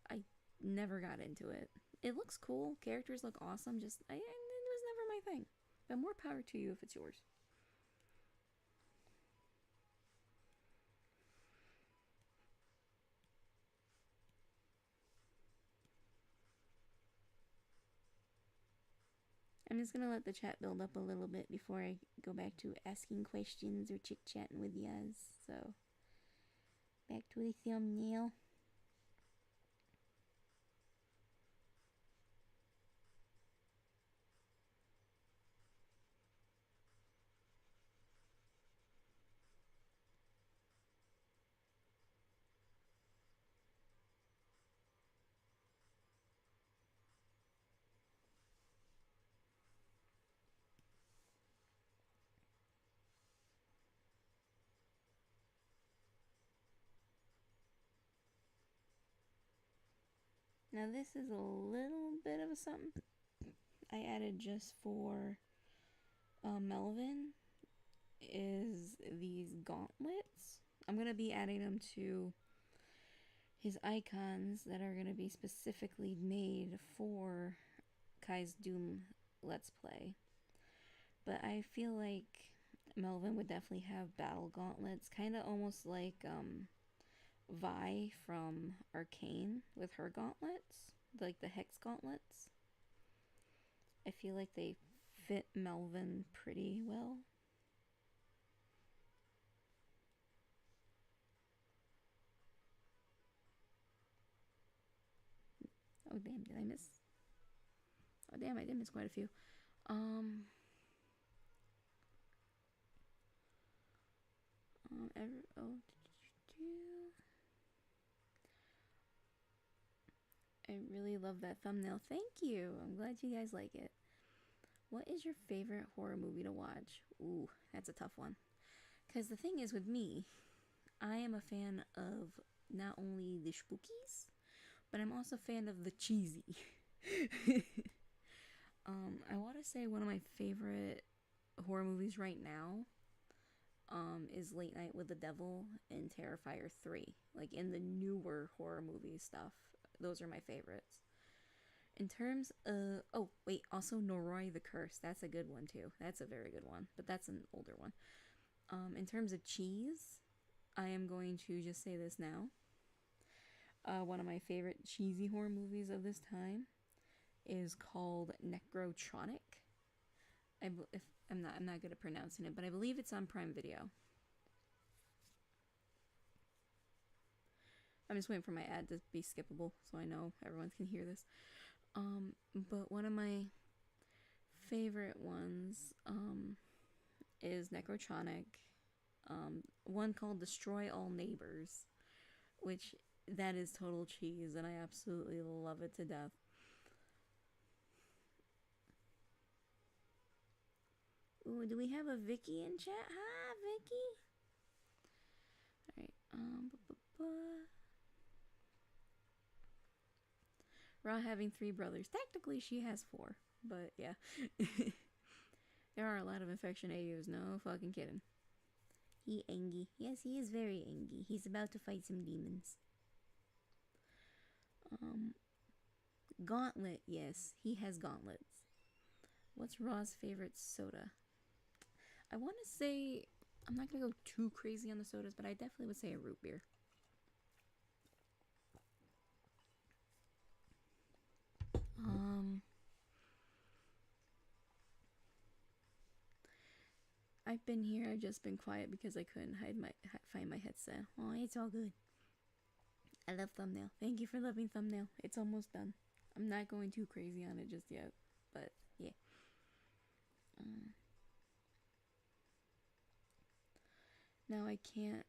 I never got into it. It looks cool. Characters look awesome. It was never my thing. But more power to you if it's yours. I'm just gonna let the chat build up a little bit before I go back to asking questions or chit-chatting with yas. So, back to the thumbnail. Now this is a little bit of a something I added just for Melvin, is these gauntlets. I'm going to be adding them to his icons that are going to be specifically made for Kai's Doom Let's Play. But I feel like Melvin would definitely have battle gauntlets, kind of almost like Vi from Arcane with her gauntlets, like the Hex gauntlets. I feel like they fit Melvin pretty well. Oh damn, did I miss? Oh damn, I did miss quite a few. I really love that thumbnail. Thank you. I'm glad you guys like it. What is your favorite horror movie to watch? Ooh, that's a tough one. Because the thing is with me, I am a fan of not only the spookies, but I'm also a fan of the cheesy. I want to say one of my favorite horror movies right now is Late Night with the Devil and Terrifier 3. Like in the newer horror movie stuff. Those are my favorites. In terms of... Oh, wait. Also Noroi the Curse. That's a good one too. That's a very good one. But that's an older one. In terms of cheese, I am going to just say this now. One of my favorite cheesy horror movies of this time is called Necrotronic. I'm not good at pronouncing it, but I believe it's on Prime Video. I'm just waiting for my ad to be skippable so I know everyone can hear this. But one of my favorite ones is Necrotronic. One called Destroy All Neighbors, which that is total cheese, and I absolutely love it to death. Ooh, do we have a Vicky in chat? Hi, Vicky. Alright, Ra having 3 brothers. Technically, she has 4, but yeah. There are a lot of infection AUs, no fucking kidding. He angry. Yes, he is very angry. He's about to fight some demons. Gauntlet, yes, he has gauntlets. What's Ra's favorite soda? I want to say, I'm not going to go too crazy on the sodas, but I definitely would say a root beer. I've been here, I've just been quiet because I couldn't find my headset. Oh, it's all good. I love thumbnail. Thank you for loving thumbnail. It's almost done. I'm not going too crazy on it just yet, but yeah. Now I can't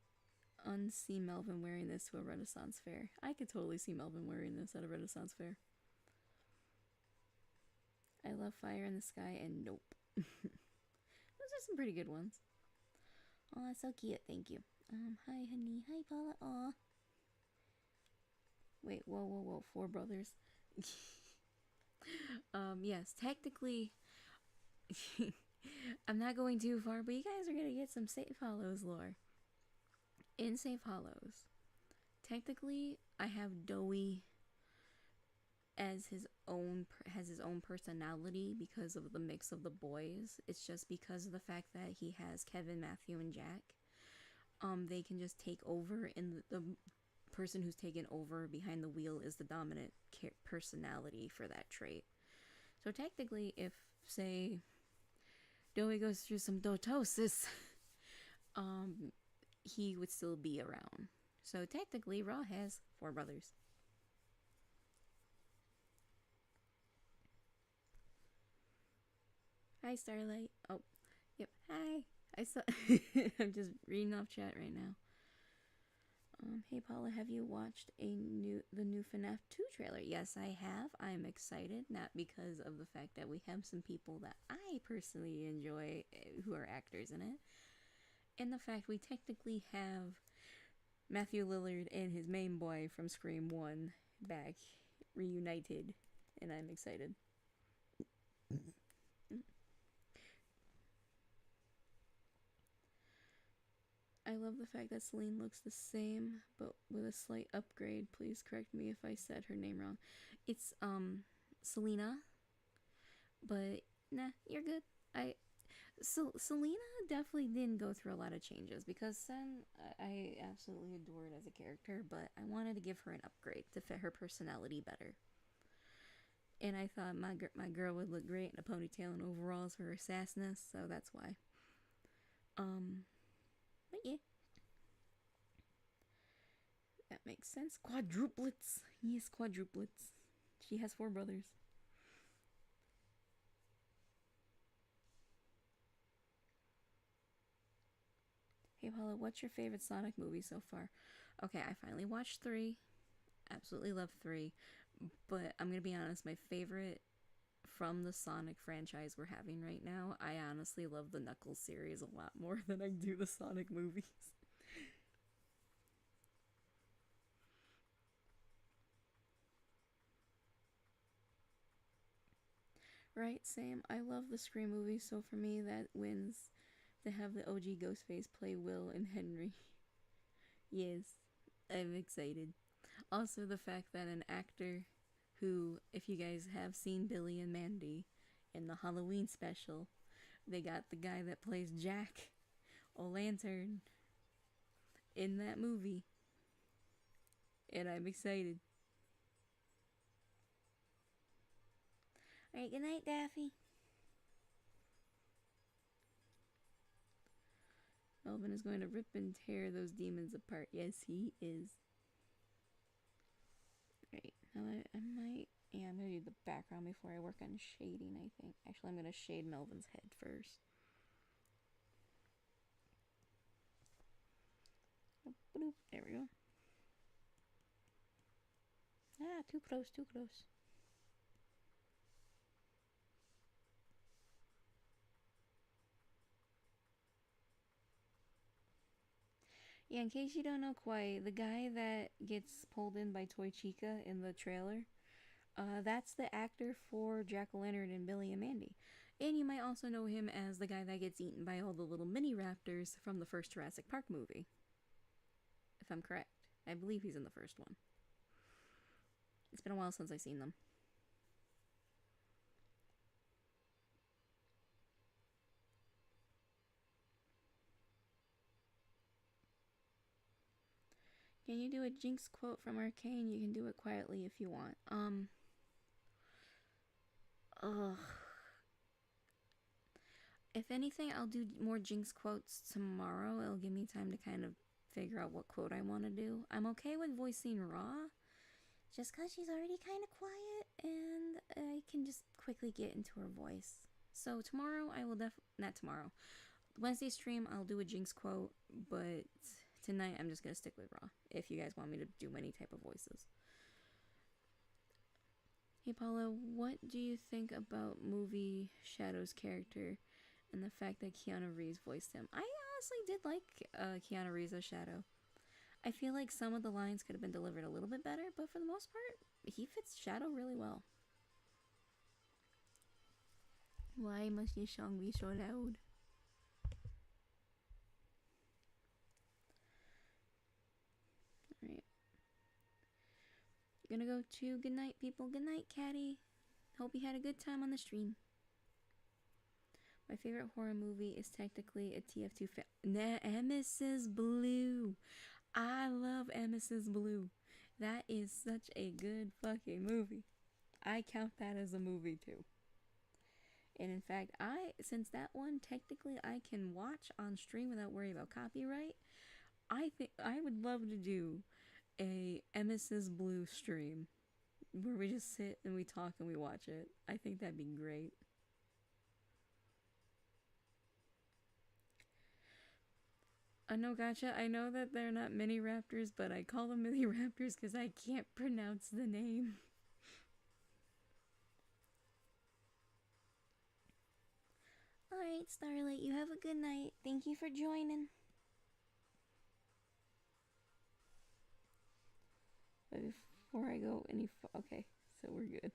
unsee Melvin wearing this to a Renaissance fair. I could totally see Melvin wearing this at a Renaissance fair. I love Fire in the Sky and Nope. Those are some pretty good ones. Oh, that's so cute. Thank you. Hi, honey. Hi, Paula. Aw. Wait, whoa. 4 brothers. Yes, technically, I'm not going too far, but you guys are gonna get some Safe Hollows lore. In Safe Hollows, technically, I have Dowie as has his own personality because of the mix of the boys. It's just because of the fact that he has Kevin, Matthew, and Jack. They can just take over, and the person who's taken over behind the wheel is the dominant personality for that trait. So technically, if, say, Dowie goes through some dotosis, he would still be around. So technically, Ra has 4 brothers. Hi, Starlight. Oh, yep. Hi. I saw. I'm just reading off chat right now. Hey Paula, have you watched the new FNAF 2 trailer? Yes, I have. I'm excited, not because of the fact that we have some people that I personally enjoy who are actors in it, and the fact we technically have Matthew Lillard and his main boy from Scream 1 back reunited, and I'm excited. I love the fact that Celine looks the same, but with a slight upgrade. Please correct me if I said her name wrong. It's, Selena. But, nah, you're good. Selena definitely didn't go through a lot of changes, because Sen, I absolutely adored as a character, but I wanted to give her an upgrade to fit her personality better. And I thought my girl would look great in a ponytail and overalls for her sassness, so that's why. But yeah. That makes sense. Quadruplets. Yes, quadruplets. She has 4 brothers. Hey Paula, what's your favorite Sonic movie so far? Okay, I finally watched 3. Absolutely love 3. But I'm gonna be honest, my favorite from the Sonic franchise we're having right now, I honestly love the Knuckles series a lot more than I do the Sonic movies. Right, same. I love the Scream movies, so for me that wins to have the OG Ghostface play Will and Henry. Yes, I'm excited. Also, the fact that an actor who, if you guys have seen Billy and Mandy in the Halloween special, they got the guy that plays Jack O'Lantern in that movie. And I'm excited. Alright, good night, Daffy. Melvin is going to rip and tear those demons apart. Yes, he is. Right, I might, yeah, I'm gonna do shade the background before I work on shading, I think. Actually, I'm going to shade Melvin's head first. There we go. Ah, too close, too close. Yeah, in case you don't know quite, the guy that gets pulled in by Toy Chica in the trailer, that's the actor for Jack-o'-lantern and Billy and Mandy. And you might also know him as the guy that gets eaten by all the little mini raptors from the first Jurassic Park movie. If I'm correct. I believe he's in the first one. It's been a while since I've seen them. Can you do a Jinx quote from Arcane? You can do it quietly if you want. Ugh. If anything, I'll do more Jinx quotes tomorrow. It'll give me time to kind of figure out what quote I want to do. I'm okay with voicing Raw, just because she's already kind of quiet, and I can just quickly get into her voice. So tomorrow, I will not tomorrow. Wednesday stream, I'll do a Jinx quote, but tonight I'm just going to stick with Raw, if you guys want me to do any type of voices. Hey Paula, what do you think about movie Shadow's character and the fact that Keanu Reeves voiced him? I honestly did like Keanu Reeves as Shadow. I feel like some of the lines could have been delivered a little bit better, but for the most part, he fits Shadow really well. Why must your song be so loud? Alright. Gonna go to good night, people. Good night, Caddy. Hope you had a good time on the stream. My favorite horror movie is technically a TF2 film. Mrs. Blue. I love Mrs. Blue. That is such a good fucking movie. I count that as a movie too. And in fact, since that one technically I can watch on stream without worrying about copyright, I think I would love to do a Mrs. Blue stream where we just sit and we talk and we watch it. I think that'd be great. No, gotcha. I know that they're not mini raptors, but I call them mini raptors because I can't pronounce the name. Alright, Starlight, you have a good night. Thank you for joining. But before I go okay, so we're good.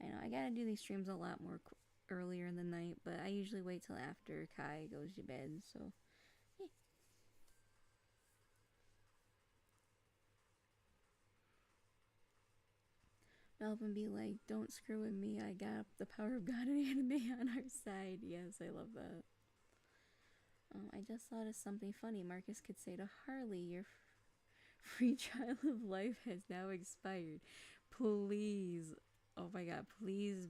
I know, I gotta do these streams a lot more earlier in the night, but I usually wait till after Kai goes to bed, so yeah. Melvin be like, don't screw with me, I got the power of God and anime on our side. Yes, I love that. I just thought of something funny Marcus could say to Harley, your free trial of life has now expired. Please, oh my god, please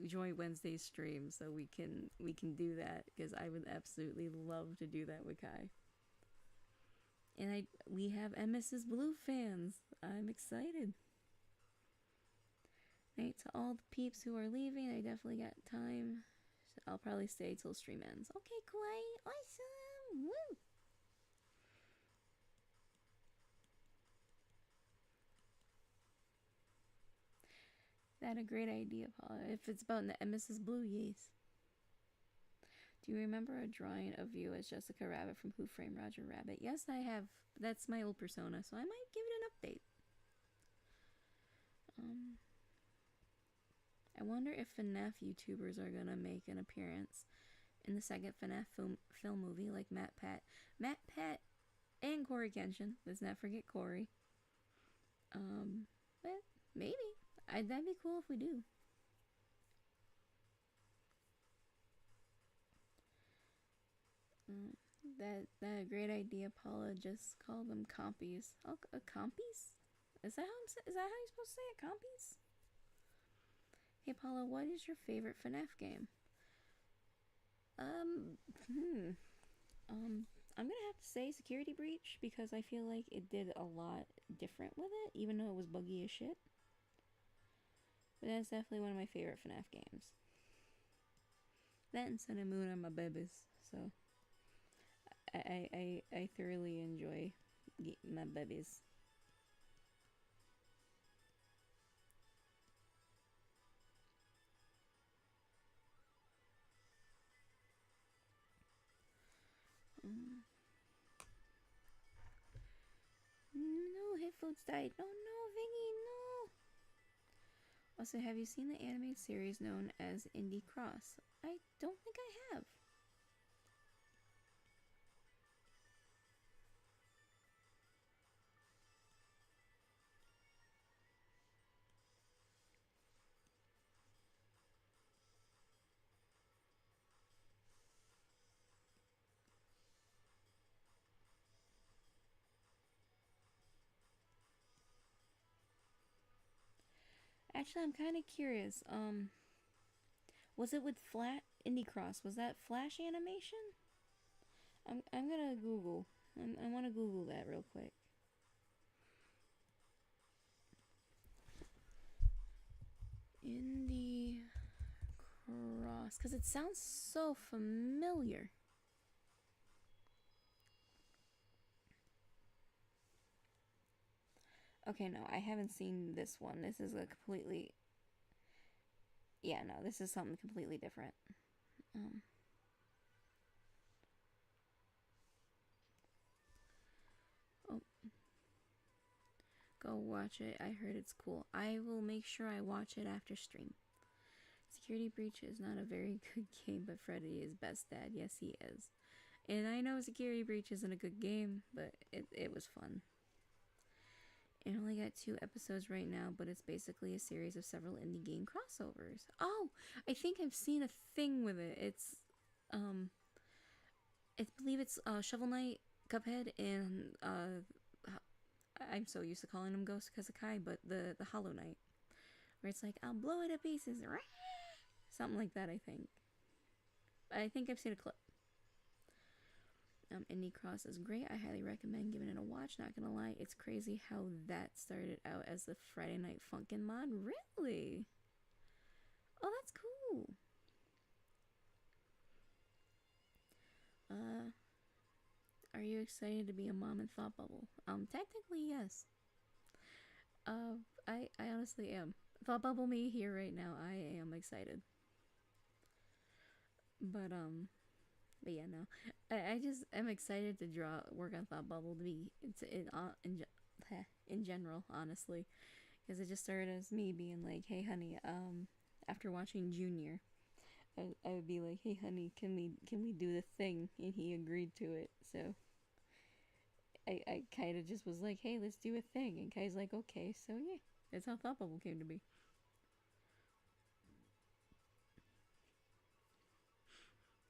join Wednesday's stream so we can do that, because I would absolutely love to do that with Kai. And we have Mrs. Blue fans. I'm excited. Night to all the peeps who are leaving. I definitely got time. So I'll probably stay till stream ends. Okay, Kawhi. Awesome. Woo. That a great idea, Paula. If it's about Mrs. Blue, yes. Do you remember a drawing of you as Jessica Rabbit from Who Framed Roger Rabbit? Yes, I have. That's my old persona, so I might give it an update. I wonder if FNAF YouTubers are gonna make an appearance in the second FNAF film movie, like Matt Pat, and Corey Kenshin. Let's not forget Corey. But maybe. That'd be cool if we do. That great idea, Paula. Just call them compies. Oh, compies? Is that how you're supposed to say it? Compies? Hey Paula, what is your favorite FNAF game? I'm gonna have to say Security Breach, because I feel like it did a lot different with it, even though it was buggy as shit. But that's definitely one of my favorite FNAF games. That and Sun and Moon are my babies, so I thoroughly enjoy my babies. Mm. No, headphones died. Oh no, Viggy, no. Also, have you seen the animated series known as Indie Cross? I don't think I have. Actually, I'm kind of curious. Was it with Flat Indie Cross? Was that Flash animation? I'm gonna Google. I want to Google that real quick. Indie Cross, because it sounds so familiar. Okay, no, I haven't seen this one. This is a completely. Yeah, no, this is something completely different. Um, oh, go watch it. I heard it's cool. I will make sure I watch it after stream. Security Breach is not a very good game, but Freddy is best dad. Yes, he is. And I know Security Breach isn't a good game, but it was fun. It only got 2 episodes right now, but it's basically a series of several indie game crossovers. Oh, I think I've seen a thing with it. I believe it's Shovel Knight, Cuphead, and I'm so used to calling him Ghost Kazakai, but the Hollow Knight, where it's like I'll blow it to pieces, something like that. I think I've seen a clip. Indie Cross is great. I highly recommend giving it a watch. Not gonna lie, it's crazy how that started out as the Friday Night Funkin' mod. Really? Oh, that's cool. Are you excited to be a mom in Thought Bubble? Technically yes. I honestly am. Thought Bubble me here right now. I am excited. But but yeah, no. I just am excited to work on Thought Bubble to be in general, honestly, because it just started as me being like, hey honey, after watching Junior, I would be like, hey honey, can we do the thing, and he agreed to it. So I kind of just was like, hey, let's do a thing, and Kai's like, okay. So yeah, that's how Thought Bubble came to be.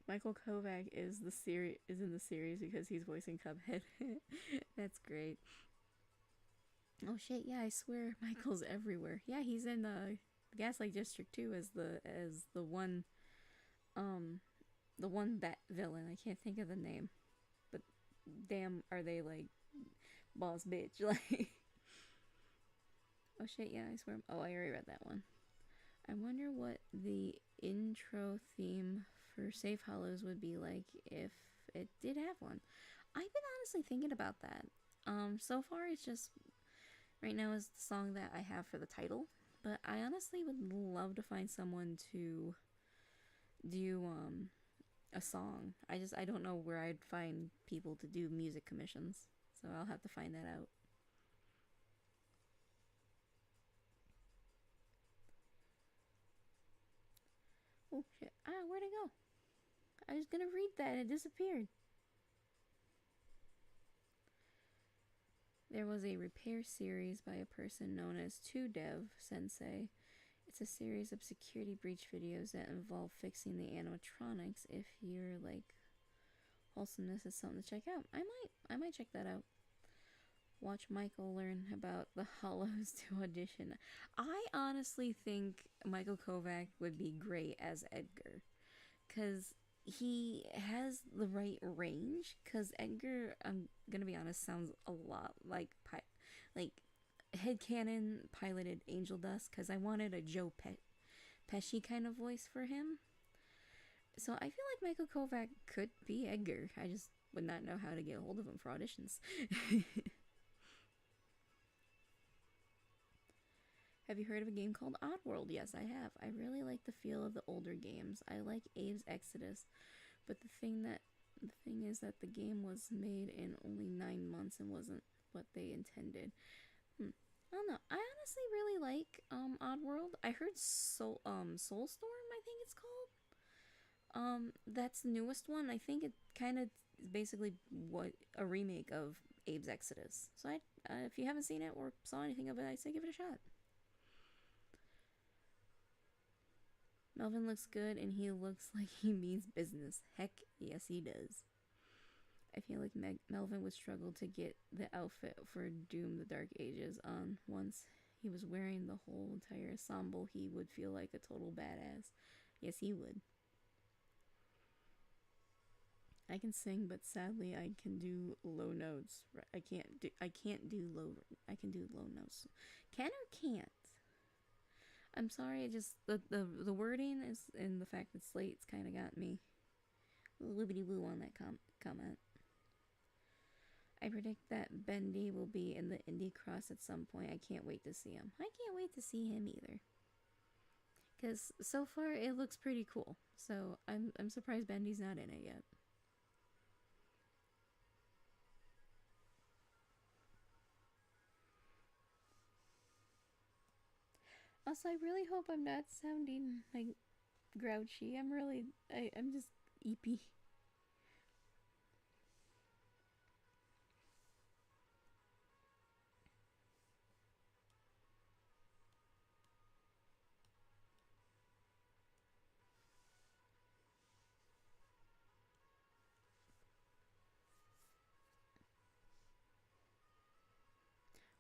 Michael Kovac is in the series because he's voicing Cuphead. That's great. Oh shit, yeah, I swear Michael's everywhere. Yeah, he's in Gaslight District too as um the one bat villain. I can't think of the name. But damn, are they like boss bitch like. Oh shit, yeah, I swear. Oh, I already read that one. I wonder what the intro theme for Safe Hollows would be like if it did have one. I've been honestly thinking about that. So far it's just right now is the song that I have for the title, but I honestly would love to find someone to do a song. I don't know where I'd find people to do music commissions, so I'll have to find that out. Oh shit! Where'd it go? I was gonna read that. It disappeared. There was a repair series by a person known as 2Dev Sensei. It's a series of security breach videos that involve fixing the animatronics. If you're like wholesomeness is something to check out, I might check that out. Watch Michael learn about the hollows to audition. I honestly think Michael Kovac would be great as Edgar, because he has the right range. Because Edgar, I'm gonna be honest, sounds a lot like headcanon piloted Angel Dust because I wanted a Pesci kind of voice for him. So I feel like Michael Kovac could be Edgar. I just would not know how to get a hold of him for auditions. Have you heard of a game called Oddworld? Yes, I have. I really like the feel of the older games. I like Abe's Exodus, but the thing is that the game was made in only 9 months and wasn't what they intended. I don't know. I honestly really like Oddworld. I heard Soulstorm, I think it's called. That's the newest one. I think it kind of is basically what a remake of Abe's Exodus. So if you haven't seen it or saw anything of it, I'd say give it a shot. Melvin looks good and he looks like he means business. Heck, yes he does. I feel like Melvin would struggle to get the outfit for Doom the Dark Ages on. Once he was wearing the whole entire ensemble, he would feel like a total badass. Yes, he would. I can sing, but sadly I can do low notes. I can do low notes. Can or can't? I'm sorry, it just the wording is and the fact that Slate's kind of got me a wibbity woo on that comment. I predict that Bendy will be in the Indie Cross at some point. I can't wait to see him. I can't wait to see him either. Because so far it looks pretty cool. So I'm surprised Bendy's not in it yet. Also, I really hope I'm not sounding like grouchy. I'm just eepy.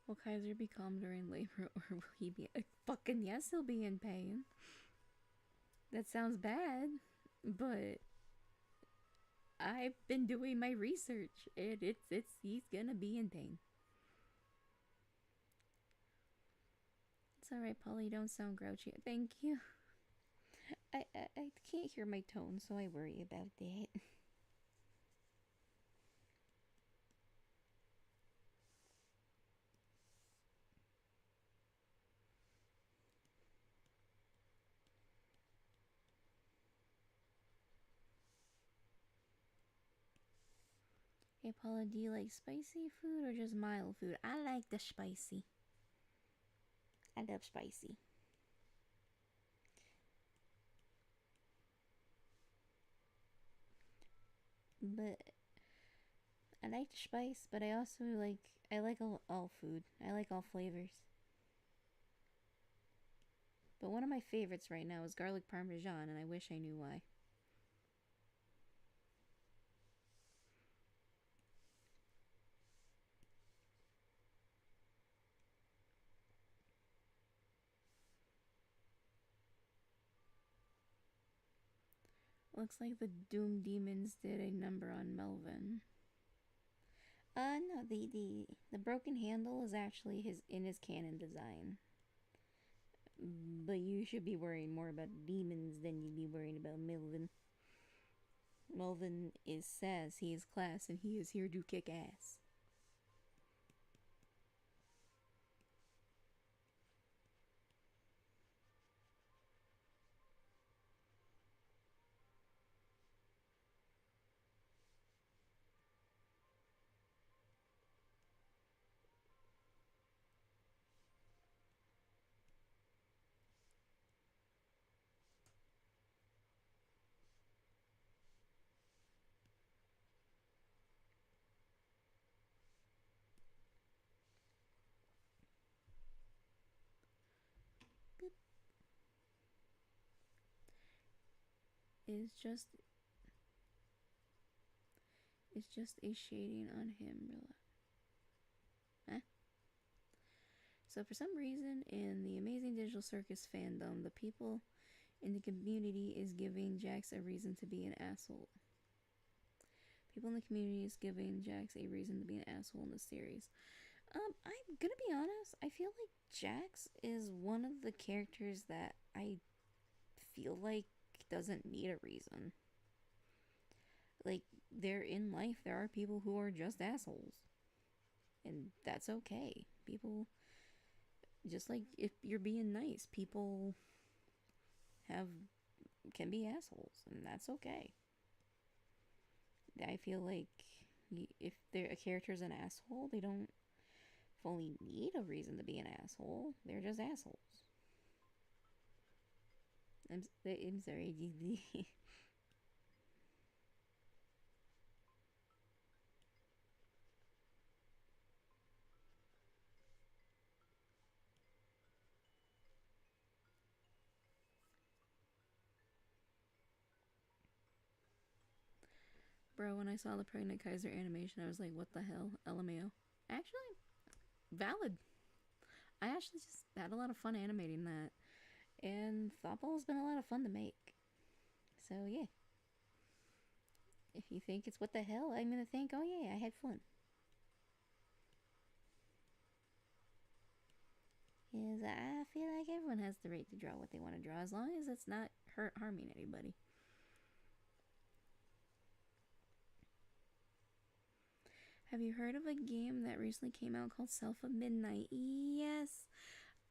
Will Kaiser be calm during labor or will he be fucking yes, he'll be in pain. That sounds bad, but I've been doing my research. He's gonna be in pain. It's alright, Polly, don't sound grouchy. Thank you. I can't hear my tone, so I worry about that. Hey Paula, do you like spicy food or just mild food? I like the spicy. I love spicy. But I like the spice, but I also I like all food. I like all flavors. But one of my favorites right now is garlic parmesan, and I wish I knew why. Looks like the Doom Demons did a number on Melvin. No, the broken handle is actually his canon design. But you should be worrying more about demons than you'd be worrying about Melvin. Melvin says he is class and he is here to kick ass. It's just a shading on him. Huh? So for some reason in the Amazing Digital Circus fandom, the people in the community is giving Jax a reason to be an asshole. People in the community is giving Jax a reason to be an asshole in the series. I'm gonna be honest. I feel like Jax is one of the characters that I feel like doesn't need a reason. Like, they're in life, there are people who are just assholes. And that's okay. People, just like if you're being nice, people have can be assholes, and that's okay. I feel like if a character's an asshole, they don't fully need a reason to be an asshole. They're just assholes. I'm sorry, GZ. Bro, when I saw the Pregnant Kaiser animation, I was like, what the hell? LMAO. Actually, valid. I actually just had a lot of fun animating that. And Thoughtball's been a lot of fun to make. So, yeah. If you think it's what the hell, I'm gonna think, oh yeah, I had fun. Is I feel like everyone has the right to draw what they want to draw as long as it's not harming anybody. Have you heard of a game that recently came out called Self of Midnight? Yes.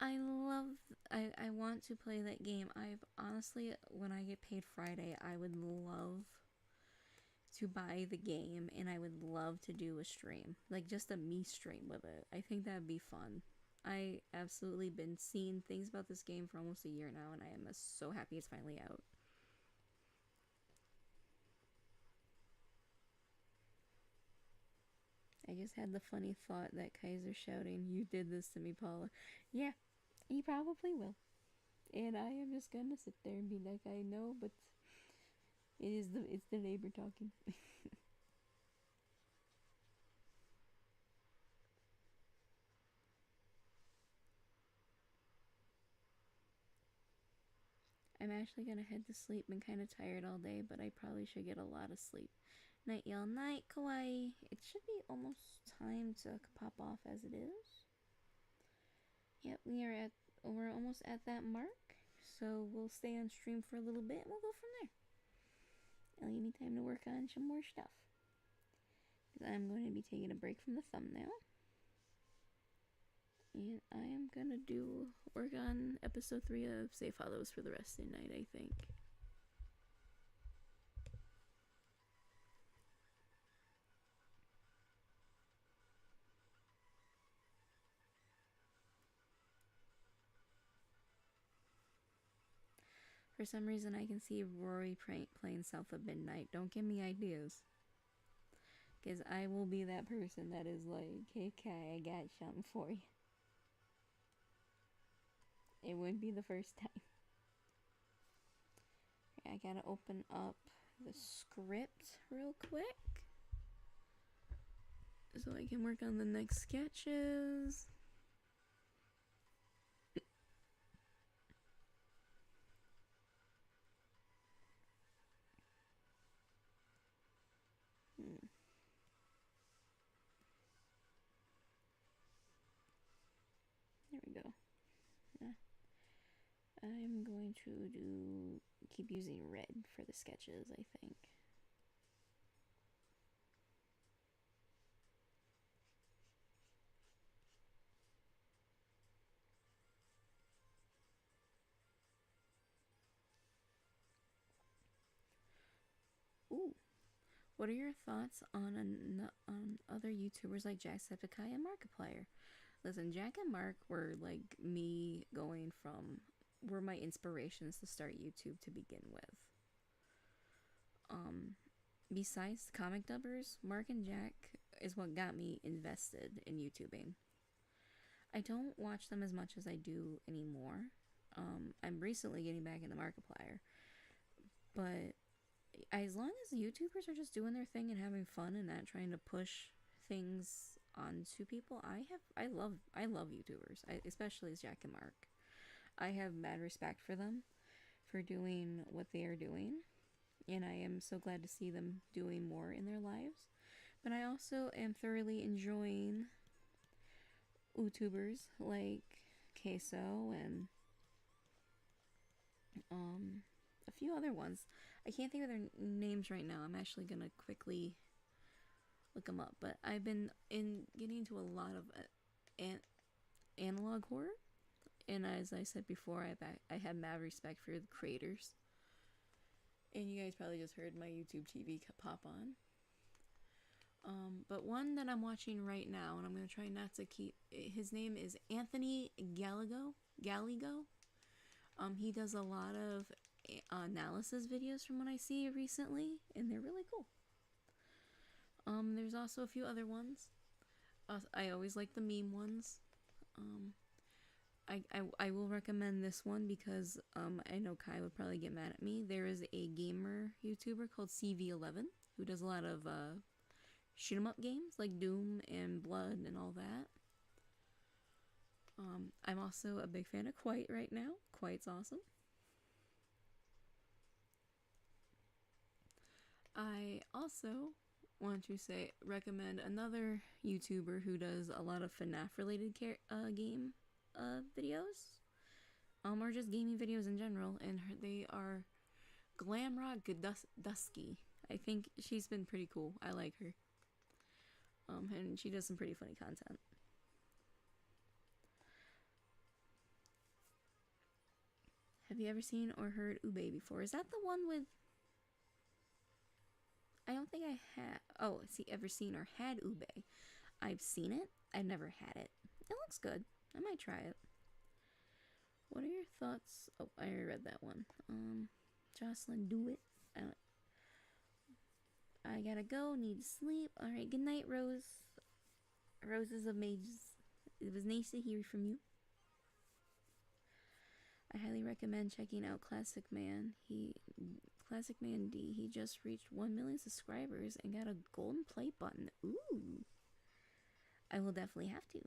I want to play that game. I've honestly, when I get paid Friday, I would love to buy the game and I would love to do a stream. Like just a me stream with it. I think that'd be fun. I absolutely been seeing things about this game for almost a year now and I am so happy it's finally out. I just had the funny thought that Kaiser shouting, "You did this to me, Paula." Yeah, he probably will. And I am just gonna sit there and be like, I know, but it's the neighbor talking. I'm actually gonna head to sleep. Been kind of tired all day, but I probably should get a lot of sleep. Night, y'all. Night, kawaii. It should be almost time to pop off as it is. Yep, we're almost at that mark. So we'll stay on stream for a little bit and we'll go from there. It'll give me time to work on some more stuff. Because I'm going to be taking a break from the thumbnail. And I am going to work on episode 3 of Say Follows for the rest of the night, I think. For some reason, I can see Rory playing South of Midnight. Don't give me ideas. Because I will be that person that is like, hey, Kai, I got something for you. It wouldn't be the first time. I gotta open up the script real quick so I can work on the next sketches. There we go. I'm going to keep using red for the sketches, I think. Ooh. What are your thoughts on other YouTubers like Jacksepticeye and Markiplier? Listen, Jack and Mark were like me going from were my inspirations to start YouTube to begin with. Besides comic dubbers, Mark and Jack is what got me invested in YouTubing. I don't watch them as much as I do anymore. I'm recently getting back into Markiplier, but as long as YouTubers are just doing their thing and having fun and not trying to push things onto people, I love YouTubers, especially as Jack and Mark. I have mad respect for them for doing what they are doing, and I am so glad to see them doing more in their lives. But I also am thoroughly enjoying YouTubers like Queso and a few other ones. I can't think of their names right now. I'm actually gonna quickly look them up. But I've been getting into a lot of analog horror, and as I said before, I have mad respect for the creators. And you guys probably just heard my YouTube TV pop on. But one that I'm watching right now, and I'm gonna try not to keep. His name is Anthony Gallego. He does a lot of analysis videos from what I see recently, and they're really cool. There's also a few other ones. I always like the meme ones. I will recommend this one because I know Kai would probably get mad at me. There is a gamer YouTuber called CV11 who does a lot of shoot 'em up games like Doom and Blood and all that. I'm also a big fan of Quite right now. Quite's awesome. I also want to recommend another YouTuber who does a lot of FNAF related game videos, or just gaming videos in general, and they are Glamrock Dusky. I think she's been pretty cool. I like her. And she does some pretty funny content. Have you ever seen or heard Ube before? Is that the one with... I don't think I have... Oh, ever seen or had Ube. I've seen it. I've never had it. It looks good. I might try it. What are your thoughts? Oh, I already read that one. Jocelyn, do it. I gotta go. Need to sleep. Alright, good night, Rose. Roses of Mages. It was nice to hear from you. I highly recommend checking out Classic Man D. He just reached 1 million subscribers and got a golden play button. Ooh. I will definitely have to.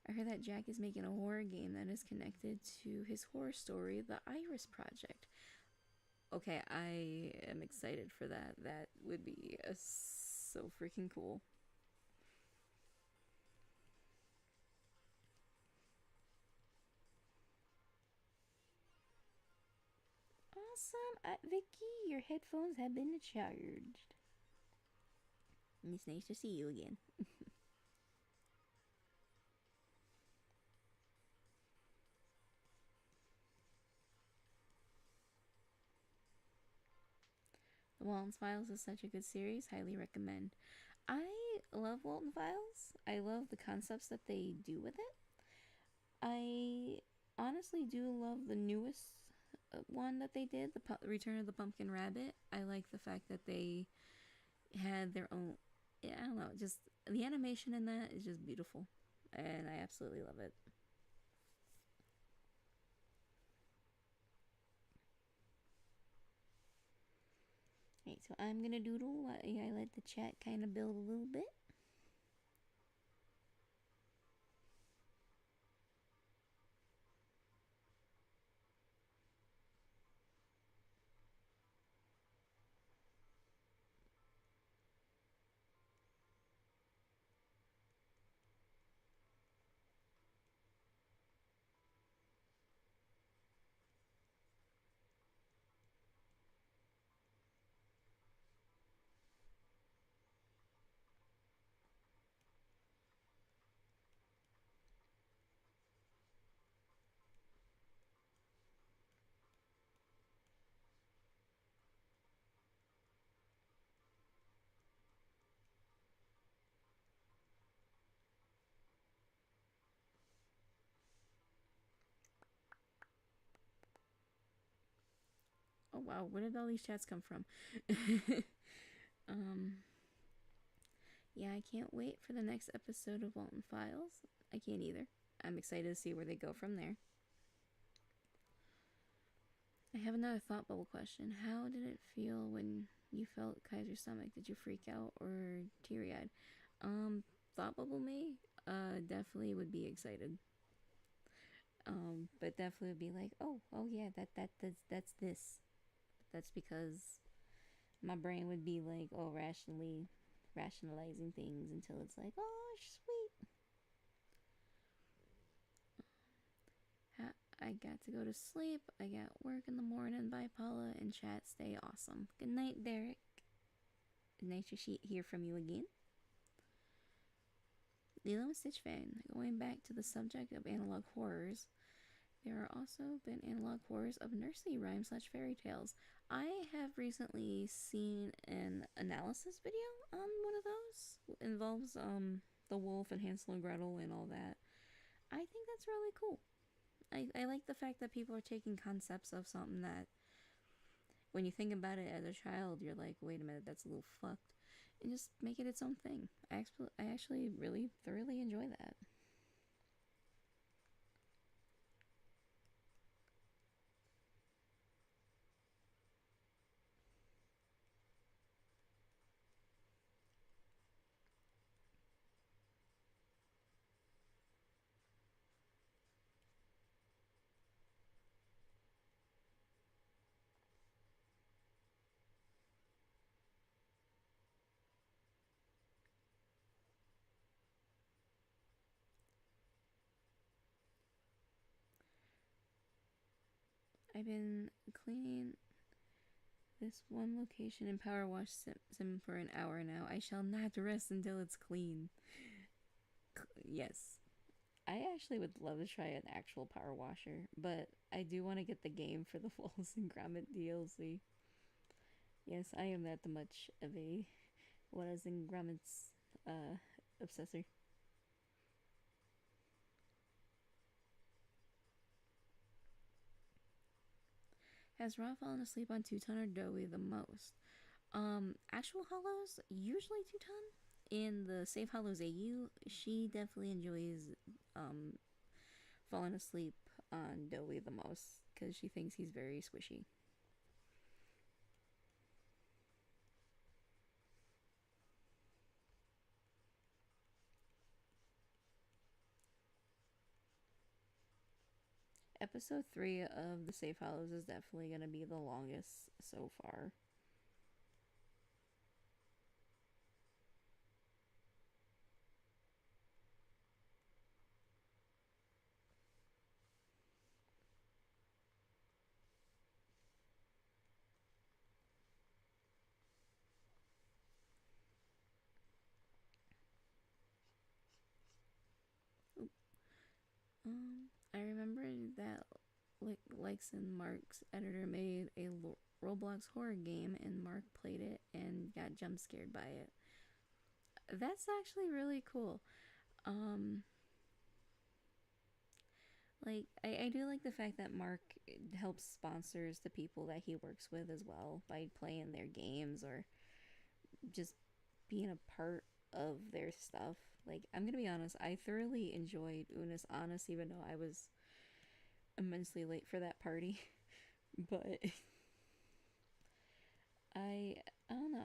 I heard that Jack is making a horror game that is connected to his horror story, The Iris Project. Okay, I am excited for that. That would be so freaking cool. Awesome. Vicky, your headphones have been charged. It's nice to see you again. The Walton Files is such a good series. Highly recommend. I love Walton Files. I love the concepts that they do with it. I honestly do love the newest one that they did, the Return of the Pumpkin Rabbit. I like the fact that they had their own... I don't know, just the animation in that is just beautiful. And I absolutely love it. Alright, so I'm gonna doodle while I let the chat kind of build a little bit. Oh wow, where did all these chats come from? Yeah, I can't wait for the next episode of Walton Files. I can't either. I'm excited to see where they go from there. I have another thought bubble question. How did it feel when you felt Kaiser's stomach? Did you freak out or teary-eyed? Thought bubble me? Definitely would be excited. But definitely would be like, oh yeah, that's this. That's because my brain would be like, rationalizing things until it's like, oh, sweet. I got to go to sleep. I got work in the morning. Bye, Paula, and chat. Stay awesome. Good night, Derek. Nice to hear from you again. Lilo and Stitch fan. Going back to the subject of analog horrors, there are also been analog horrors of nursery rhymes / fairy tales. I have recently seen an analysis video on one of those. It involves the wolf and Hansel and Gretel and all that. I think that's really cool. I like the fact that people are taking concepts of something that, when you think about it as a child, you're like, wait a minute, that's a little fucked, and just make it its own thing. I actually really thoroughly enjoy that. I've been cleaning this one location in Power Wash Sim for an hour now. I shall not rest until it's clean. Yes. I actually would love to try an actual power washer, but I do want to get the game for the Wallace and Gromit DLC. Yes, I am that much of a Wallace and Gromit's obsessor. Has Raw fallen asleep on Two-Ton or Doughy the most? Actual Hollows, usually Two-Ton. In the Save Hollows AU, she definitely enjoys falling asleep on Doughy the most because she thinks he's very squishy. Episode 3 of the Safe Hollows is definitely going to be the longest so far. I remember that Likes and Mark's editor made a Roblox horror game, and Mark played it and got jump scared by it. That's actually really cool. I do like the fact that Mark helps sponsors the people that he works with as well by playing their games or just being a part of their stuff. Like, I'm gonna be honest, I thoroughly enjoyed Unis Honest, even though I was immensely late for that party. But I don't know.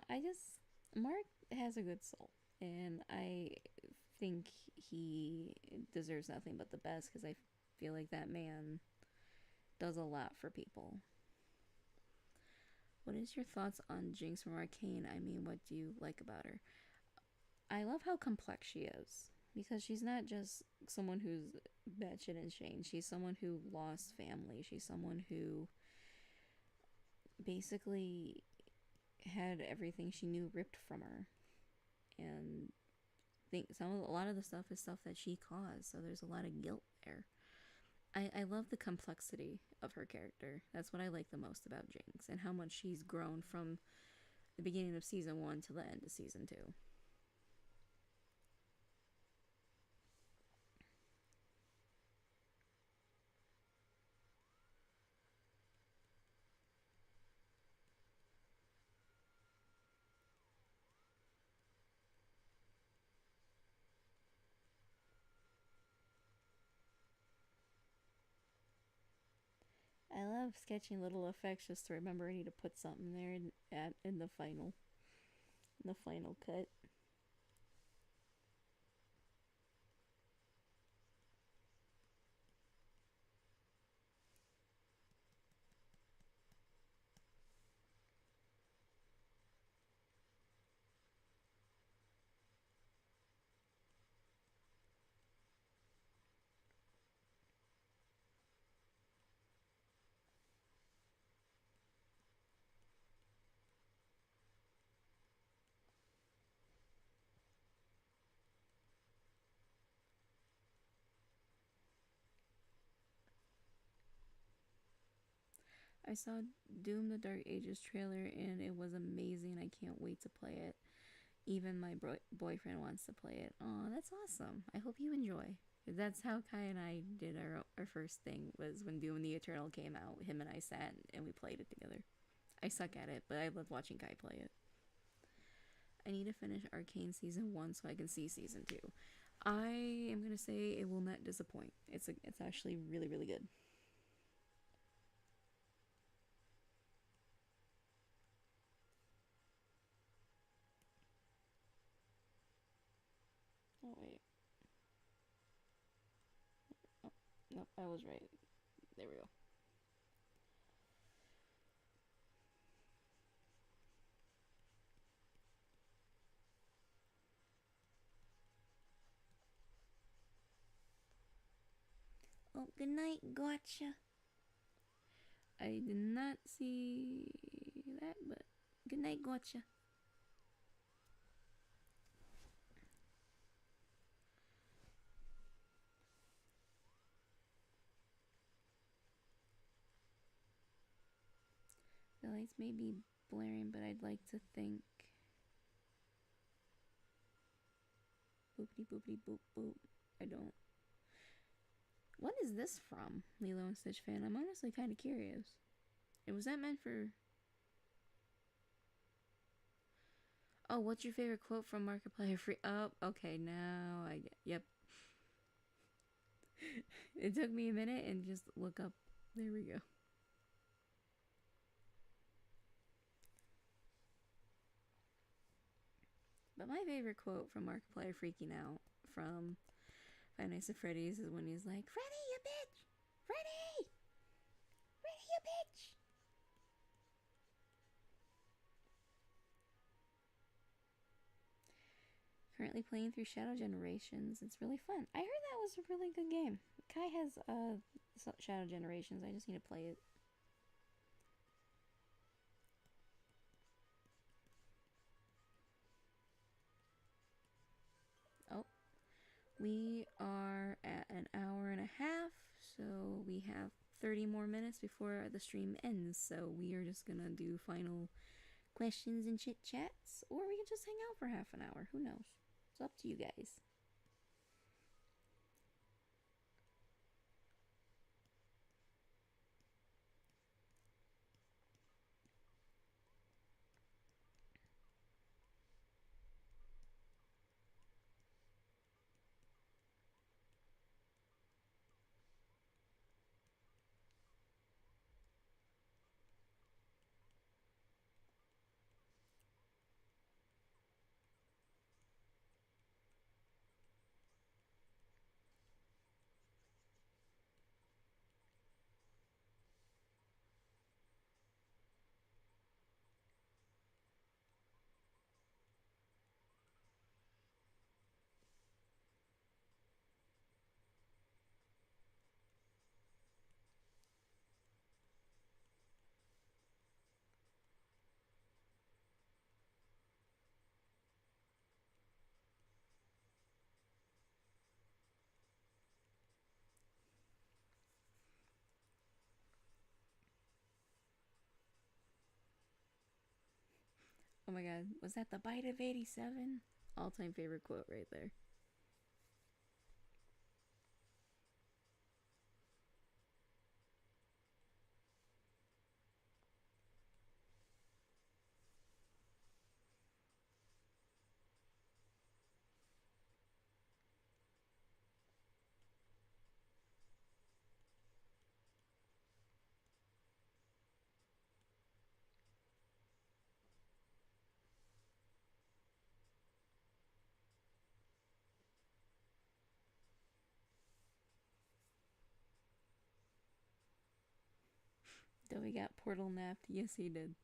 Mark has a good soul, and I think he deserves nothing but the best because I feel like that man does a lot for people. What is your thoughts on Jinx from Arcane? I mean, what do you like about her? I love how complex she is because she's not just someone who's batshit insane. She's someone who lost family. She's someone who basically had everything she knew ripped from her, and a lot of the stuff is stuff that she caused. So there's a lot of guilt there. I love the complexity of her character. That's what I like the most about Jinx, and how much she's grown from the beginning of season 1 to the end of season 2. I love sketching little effects just to remember I need to put something there in the final cut. I saw Doom the Dark Ages trailer and it was amazing. I can't wait to play it. Even my boyfriend wants to play it. Oh, that's awesome. I hope you enjoy. That's how Kai and I did our first thing, was when Doom the Eternal came out. Him and I sat and we played it together. I suck at it, but I love watching Kai play it. I need to finish Arcane Season 1 so I can see Season 2. I am going to say it will not disappoint. It's actually really, really good. Oh, wait. Oh, nope, I was right. There we go. Oh, good night, gotcha. I did not see that, but good night, gotcha. The lights may be blaring, but I'd like to think. Boopity boopity boop boop. I don't. What is this from, Lilo and Stitch fan? I'm honestly kind of curious. And was that meant for? Oh, what's your favorite quote from Markiplier Free? Oh, okay, now I get. Yep. It took me a minute and just look up. There we go. But my favorite quote from Markiplier Freaking Out from Five Nights at Freddy's is when he's like, "Freddy, you bitch! Freddy! Freddy, you bitch!" Currently playing through Shadow Generations. It's really fun. I heard that was a really good game. Kai has Shadow Generations. I just need to play it. Oh, we are at an hour and a half, so we have 30 more minutes before the stream ends. So we are just gonna do final questions and chit chats, or we can just hang out for half an hour. Who knows? It's up to you guys. Oh my god, was that the bite of 87? All-time favorite quote right there. Though we got portal napped. Yes, he did.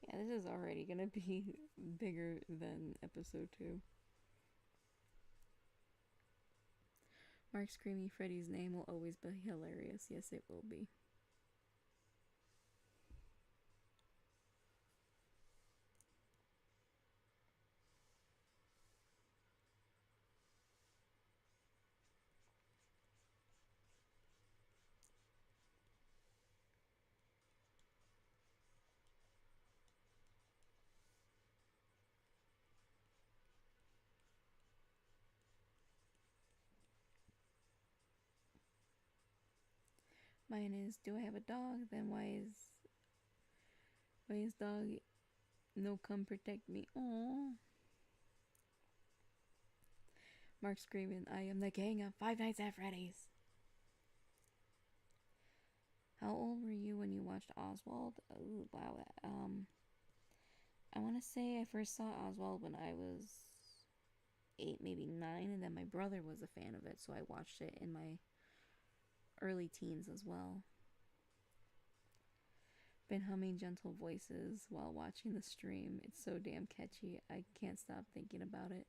Yeah, this is already gonna be bigger than episode 2. Mark screaming Freddy's name will always be hilarious. Yes, it will be. Mine is, do I have a dog? Then why is dog no come protect me? Aww. Mark screaming, I am the king of Five Nights at Freddy's. How old were you when you watched Oswald? Oh, wow. I want to say I first saw Oswald when I was 8, maybe 9, and then my brother was a fan of it, so I watched it in my early teens as well. Been humming gentle voices while watching the stream. It's so damn catchy. I can't stop thinking about it.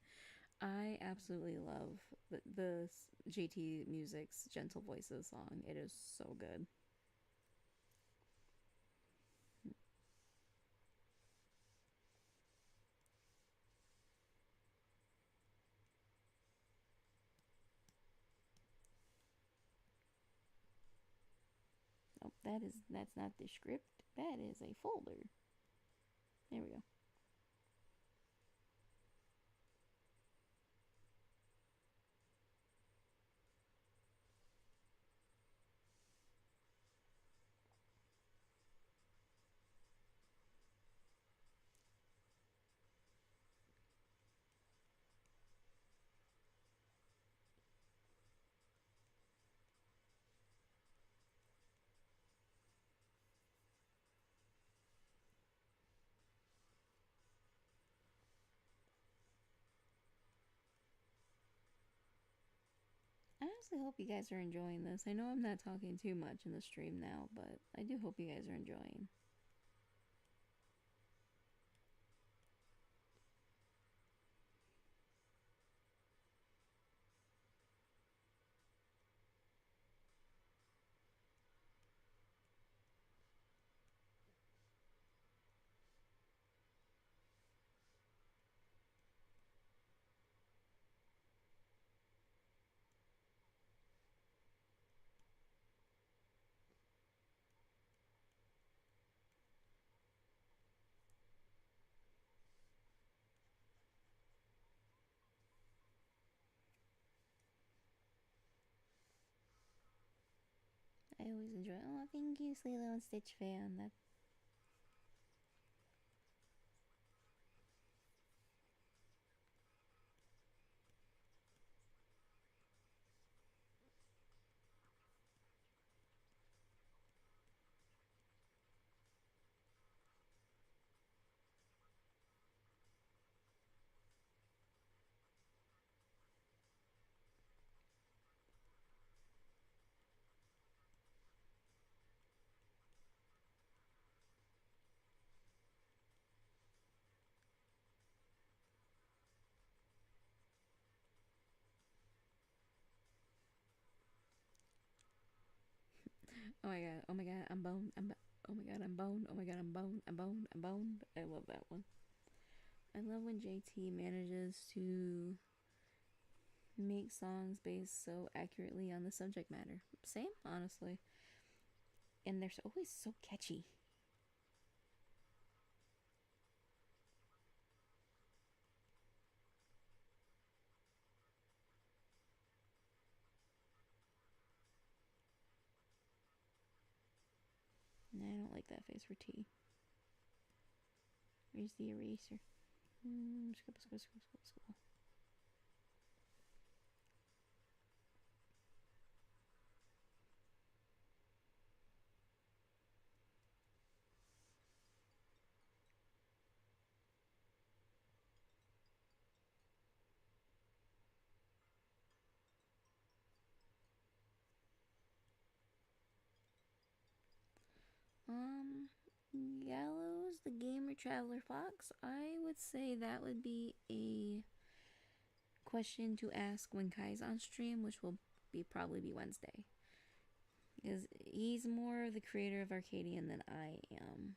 I absolutely love the JT Music's Gentle Voices song. It is so good. Oh, that's not the script. That is a folder. There we go. I honestly hope you guys are enjoying this. I know I'm not talking too much in the stream now, but I do hope you guys are enjoying. I always enjoy it. Oh, thank you, Lilo and Stitch fan. That oh my god, oh my god, I'm boned. Oh my god, I'm boned. Oh my god, I'm boned. I'm boned. I'm boned. I love that one. I love when JT manages to make songs based so accurately on the subject matter. Same, honestly. And they're always so catchy. And I don't like that face for T. Where's the eraser? Scribble. Gallows, the Gamer Traveler Fox. I would say that would be a question to ask when Kai's on stream, which will probably be Wednesday. Because he's more the creator of Arcadian than I am.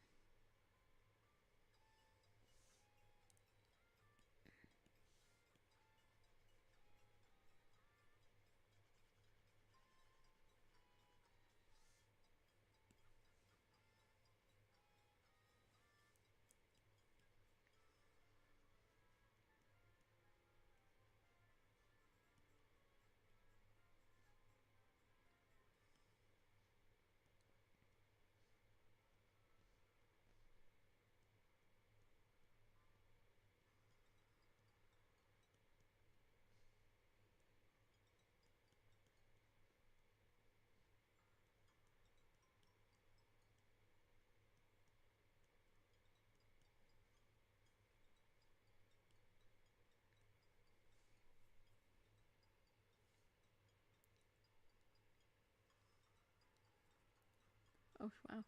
Oh, wow.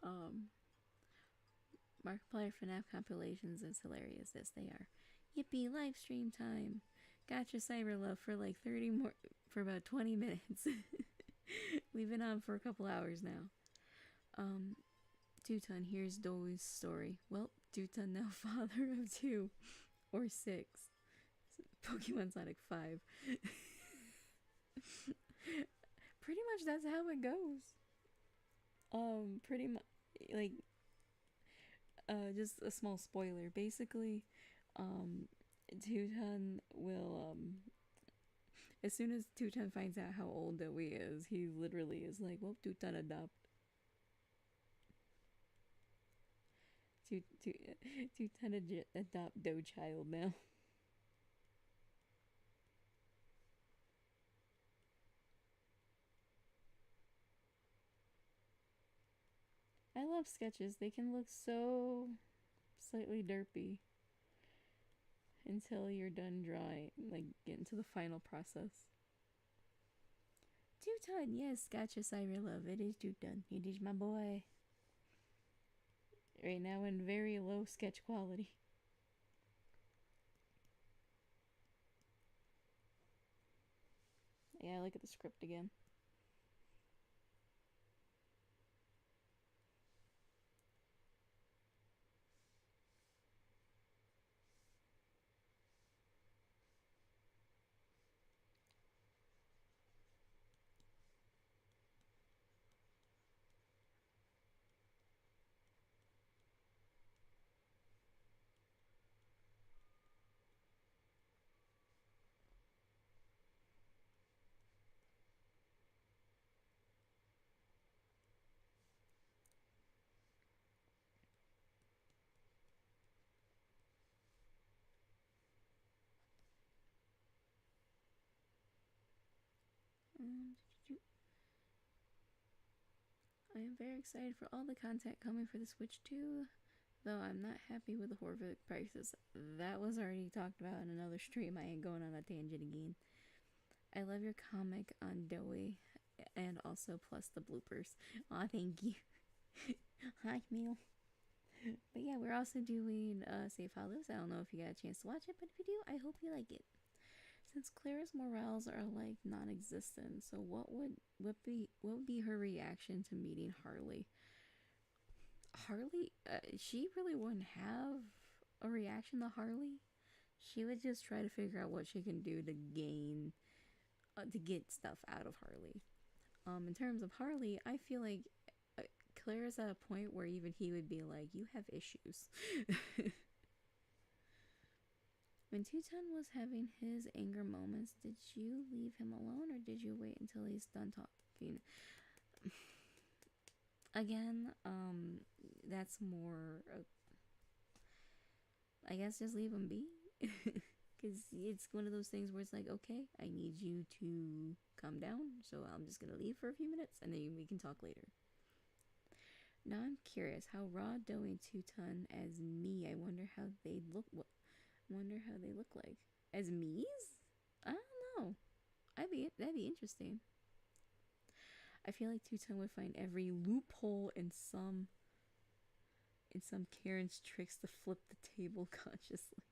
Um, Markiplier FNAF compilations is hilarious. Yes, they are. Yippee, live stream time. Gotcha, Cyber Love, for like 30 more, for about 20 minutes. We've been on for a couple hours now. Tuton, here's Doe's story. Well, Tuton now father of 2 or 6. Pokemon Sonic 5. Pretty much that's how it goes. Pretty much, like, just a small spoiler. Basically, Tuton will, as soon as Tuton finds out how old Doe is, he literally is like, well, Tuton adopt. Tuton adopt Doe child now. I love sketches. They can look so slightly derpy until you're done drawing, like get into the final process. Tuton, yes, gotcha, Cyber Love. It is Tuton. It is my boy. Right now in very low sketch quality. Yeah, look at the script again. I am very excited for all the content coming for the Switch 2, though I'm not happy with the Horvic prices. That was already talked about in another stream. I ain't going on a tangent again. I love your comic on Doe, and also plus the bloopers. Aw, thank you. Hi, Meal. But yeah, we're also doing Safe Hollows. I don't know if you got a chance to watch it, but if you do, I hope you like it. Since Clara's morals are like non-existent, so what would be her reaction to meeting Harley? Harley, she really wouldn't have a reaction to Harley. She would just try to figure out what she can do to gain, to get stuff out of Harley. In terms of Harley, I feel like Clara's at a point where even he would be like, "You have issues." When Tuton was having his anger moments, did you leave him alone or did you wait until he's done talking? Again, that's more, I guess just leave him be. Because it's one of those things where it's like, okay, I need you to calm down, so I'm just gonna leave for a few minutes and then we can talk later. Now I'm curious how Raw doing Tuton as me. I wonder how they look. Wonder how they look like as me's. I don't know. That'd be interesting. I feel like Tuton would find every loophole in some Karen's tricks to flip the table consciously,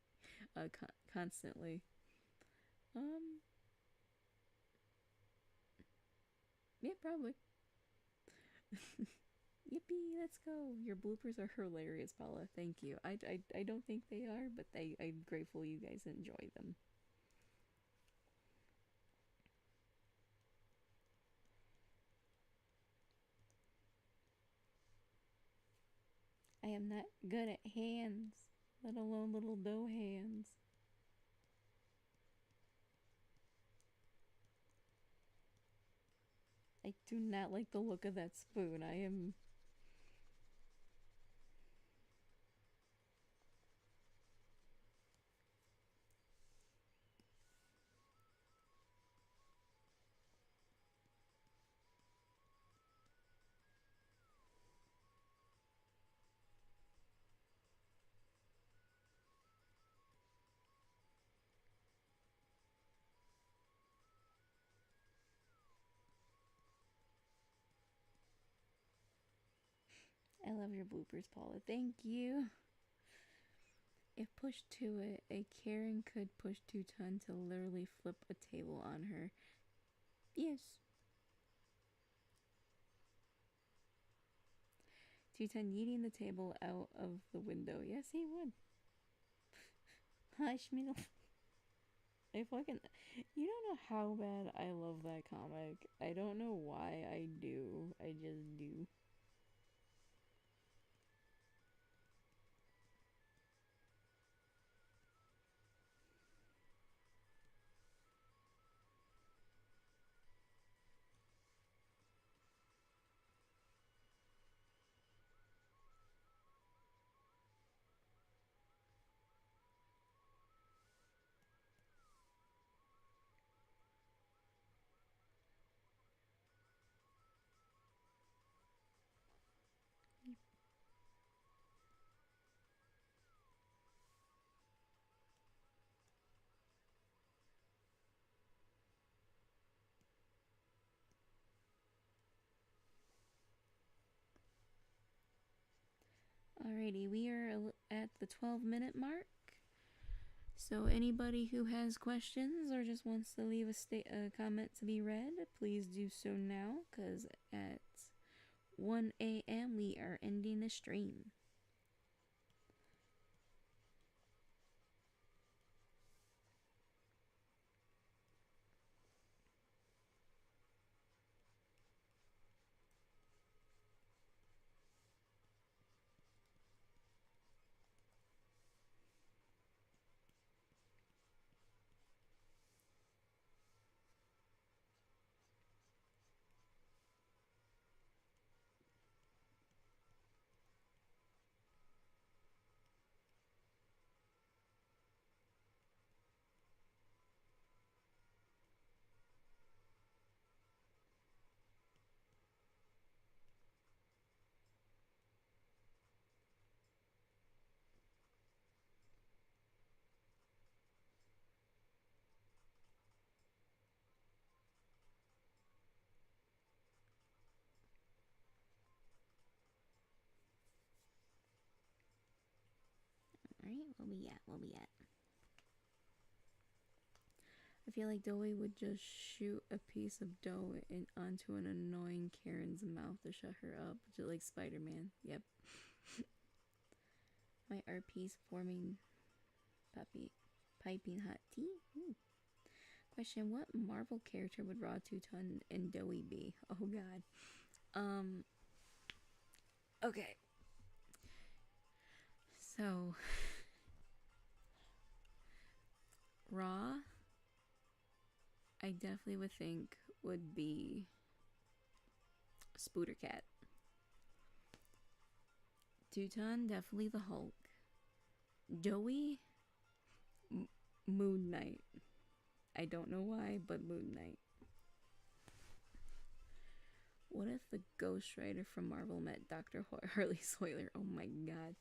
constantly. Yeah, probably. Yippee, let's go. Your bloopers are hilarious, Paula. Thank you. I don't think they are, but I'm grateful you guys enjoy them. I am not good at hands, let alone little dough hands. I do not like the look of that spoon. I am. I love your bloopers, Paula. Thank you. If pushed to it, a Karen could push 2 ton to literally flip a table on her. Yes. 2 ton yeeting the table out of the window. Yes, he would. Hush, me. I fucking. You don't know how bad I love that comic. I don't know why I do. I just do. Alrighty, we are at the 12-minute mark. So anybody who has questions or just wants to leave a comment to be read, please do so now, because at 1 a.m. we are ending the stream. Alright, where we at? Where we at? I feel like Dowie would just shoot a piece of dough onto an annoying Karen's mouth to shut her up, just like Spider-Man. Yep. My RP's forming puppy. Piping hot tea? Ooh. Question, what Marvel character would Raw 2-ton and Dowie be? Oh god. Okay. So Raw, I definitely would think would be Spoodercat. 2-ton, definitely the Hulk. Dowie, Moon Knight. I don't know why, but Moon Knight. What if the Ghost Rider from Marvel met Dr. Harley Soiler? Oh my god.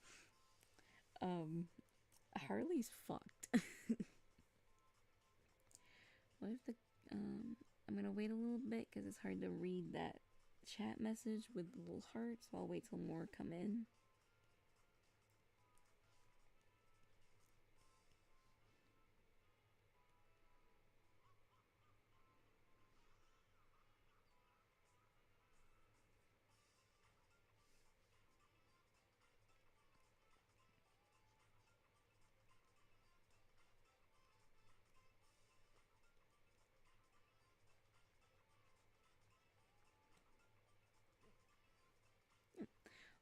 Harley's fucked. What if the I'm gonna wait a little bit because it's hard to read that chat message with little hearts, so I'll wait till more come in.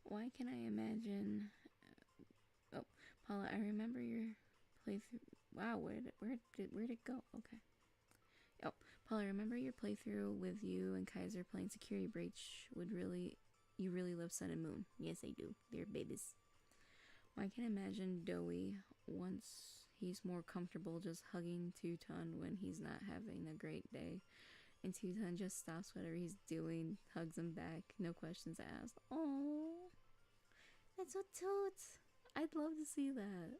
Why can I imagine? Oh, Paula, I remember your playthrough. Wow, where did it go? Okay. Oh, Paula, I remember your playthrough with you and Kaiser playing Security Breach. You really love Sun and Moon. Yes, I do. They're babies. Well, I can imagine Doey once he's more comfortable just hugging Tuton when he's not having a great day. And Tuton just stops whatever he's doing, hugs him back, no questions asked. Oh, that's so toot. I'd love to see that.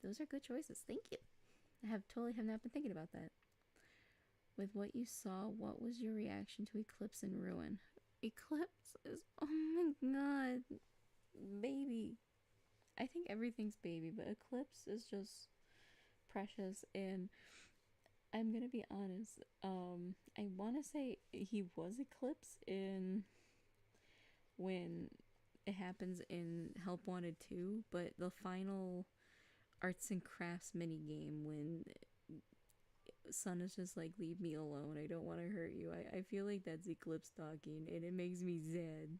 Those are good choices. Thank you. I have not been thinking about that. With what you saw, what was your reaction to Eclipse and Ruin? Eclipse is, oh my god, baby. I think everything's baby, but Eclipse is just precious. And I'm gonna be honest. I want to say he was Eclipse in when it happens in Help Wanted 2, but the final arts and crafts mini game when Sun is just like, leave me alone, I don't want to hurt you. I feel like that's Eclipse talking, and it makes me sad.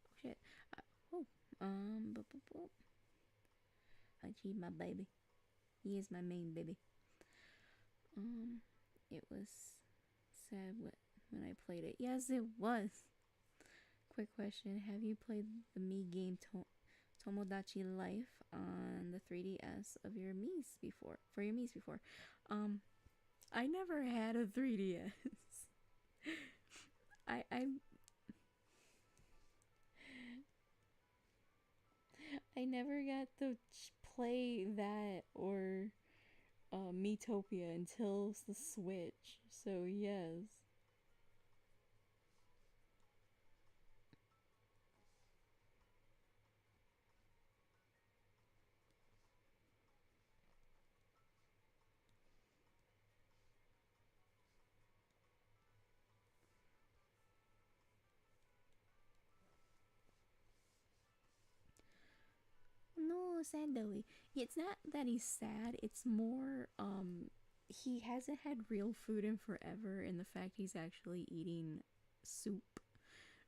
Oh shit. Oh, Hachi, my baby. He is my main baby. Um, it was sad when I played it. Yes, it was. Quick question: have you played the Mii game Tomodachi Life on the 3DS of your Mii's before? For your Mii's before? Um, I never had a 3DS. I I never got to play that or Miitopia until the Switch. So yes. No, sad Doey. It's not that he's sad. It's more he hasn't had real food in forever, and the fact he's actually eating soup,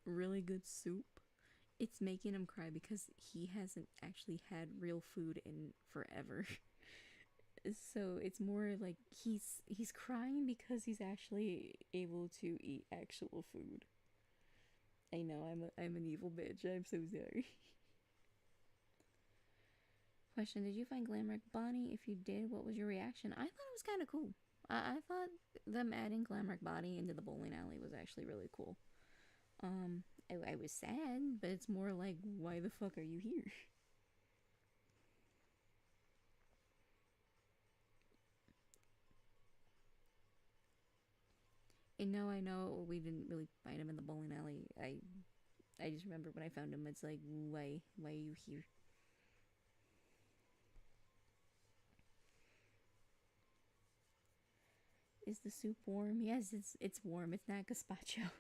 really good soup, it's making him cry because he hasn't actually had real food in forever. So it's more like he's crying because he's actually able to eat actual food. I know I'm an evil bitch. I'm so sorry. Question: did you find Glamrock Bonnie? If you did, what was your reaction? I thought it was kind of cool. I thought them adding Glamrock Bonnie into the bowling alley was actually really cool. I was sad, but it's more like, why the fuck are you here? And no, I know we didn't really find him in the bowling alley. I just remember when I found him, it's like, why are you here? Is the soup warm? Yes, it's warm. It's not gazpacho.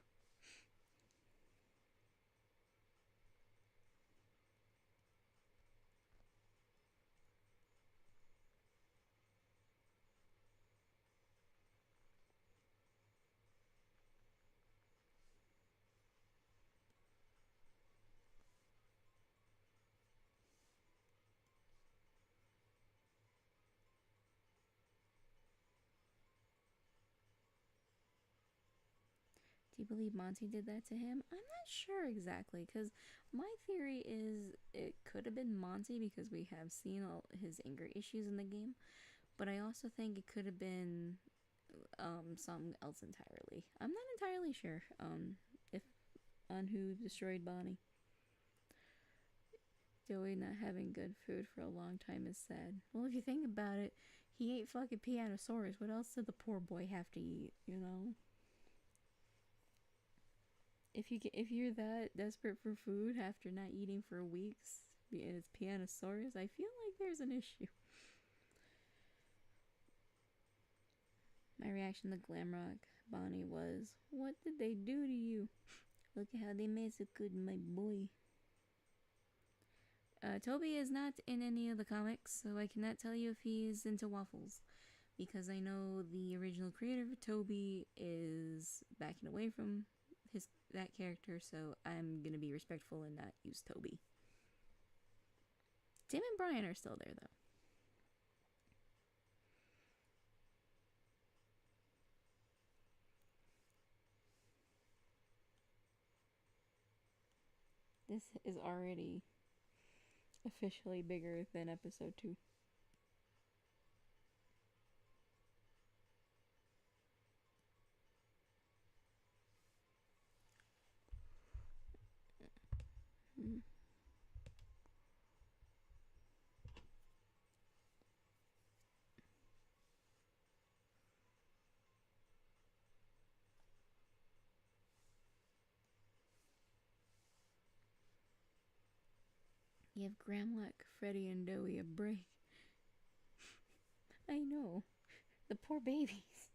Do you believe Monty did that to him? I'm not sure exactly, because my theory is it could have been Monty because we have seen all his anger issues in the game, but I also think it could have been something else entirely. I'm not entirely sure if on who destroyed Bonnie. Joey not having good food for a long time is sad. Well, if you think about it, he ate fucking Pianosaurus. What else did the poor boy have to eat, you know? If you're that desperate for food after not eating for weeks and it's Pianosaurus, I feel like there's an issue. My reaction to Glamrock Bonnie was, "What did they do to you? Look at how they massacred my boy." Toby is not in any of the comics, so I cannot tell you if he's into waffles, because I know the original creator of Toby is backing away from that character, so I'm gonna be respectful and not use Toby. Tim and Brian are still there, though. This is already officially bigger than episode 2. Mm. Give Gramlock, Freddy, and Dowie a break. I know. The poor babies.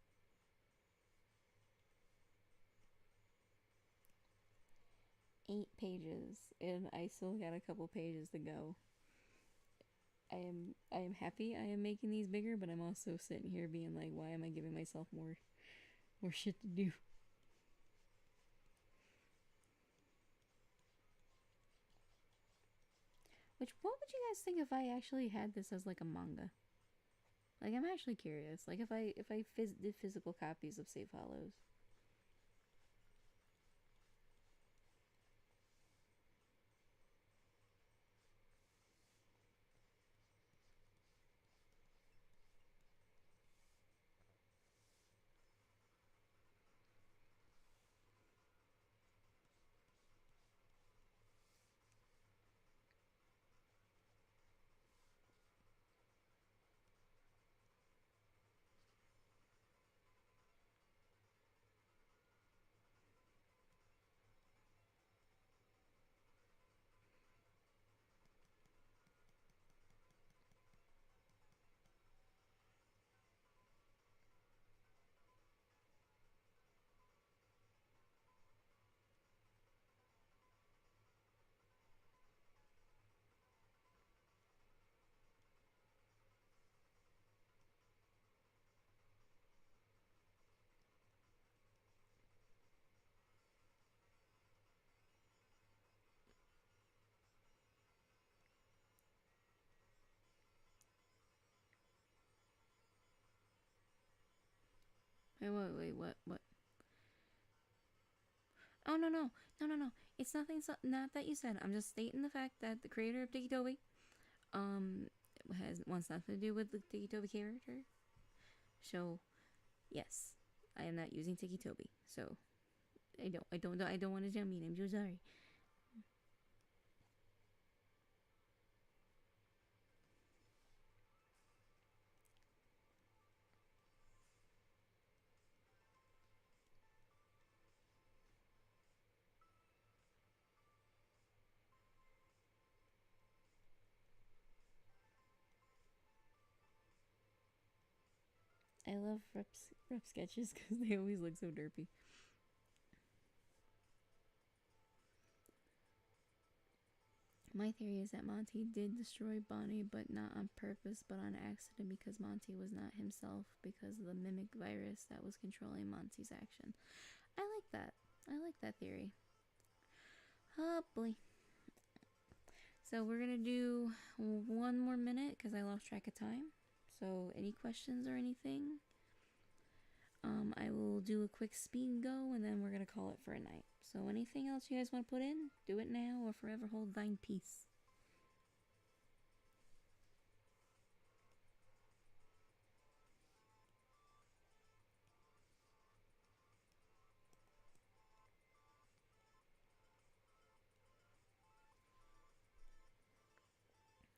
8 pages, and I still got a couple pages to go. I am happy I am making these bigger, but I'm also sitting here being like, why am I giving myself more shit to do? What would you guys think if I actually had this as like a manga? Like, I'm actually curious. Like, if I did physical copies of Safe Hollows. Wait, what? Oh, no. It's nothing, not that you said. I'm just stating the fact that the creator of Tiki Toby, wants nothing to do with the Tiki Toby character. So, yes, I am not using Tiki Toby. So, I don't want to jump in. I'm so sorry. I love rep sketches because they always look so derpy. My theory is that Monty did destroy Bonnie, but not on purpose, but on accident, because Monty was not himself because of the mimic virus that was controlling Monty's action. I like that. I like that theory. Oh boy. So we're gonna do one more minute because I lost track of time. So any questions or anything? I will do a quick speed go, and then we're gonna call it for a night. So anything else you guys want to put in? Do it now or forever hold thine peace.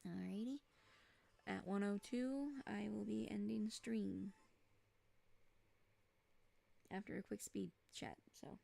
Alrighty. At 1:02, I will be ending the stream. After a quick speed chat, so.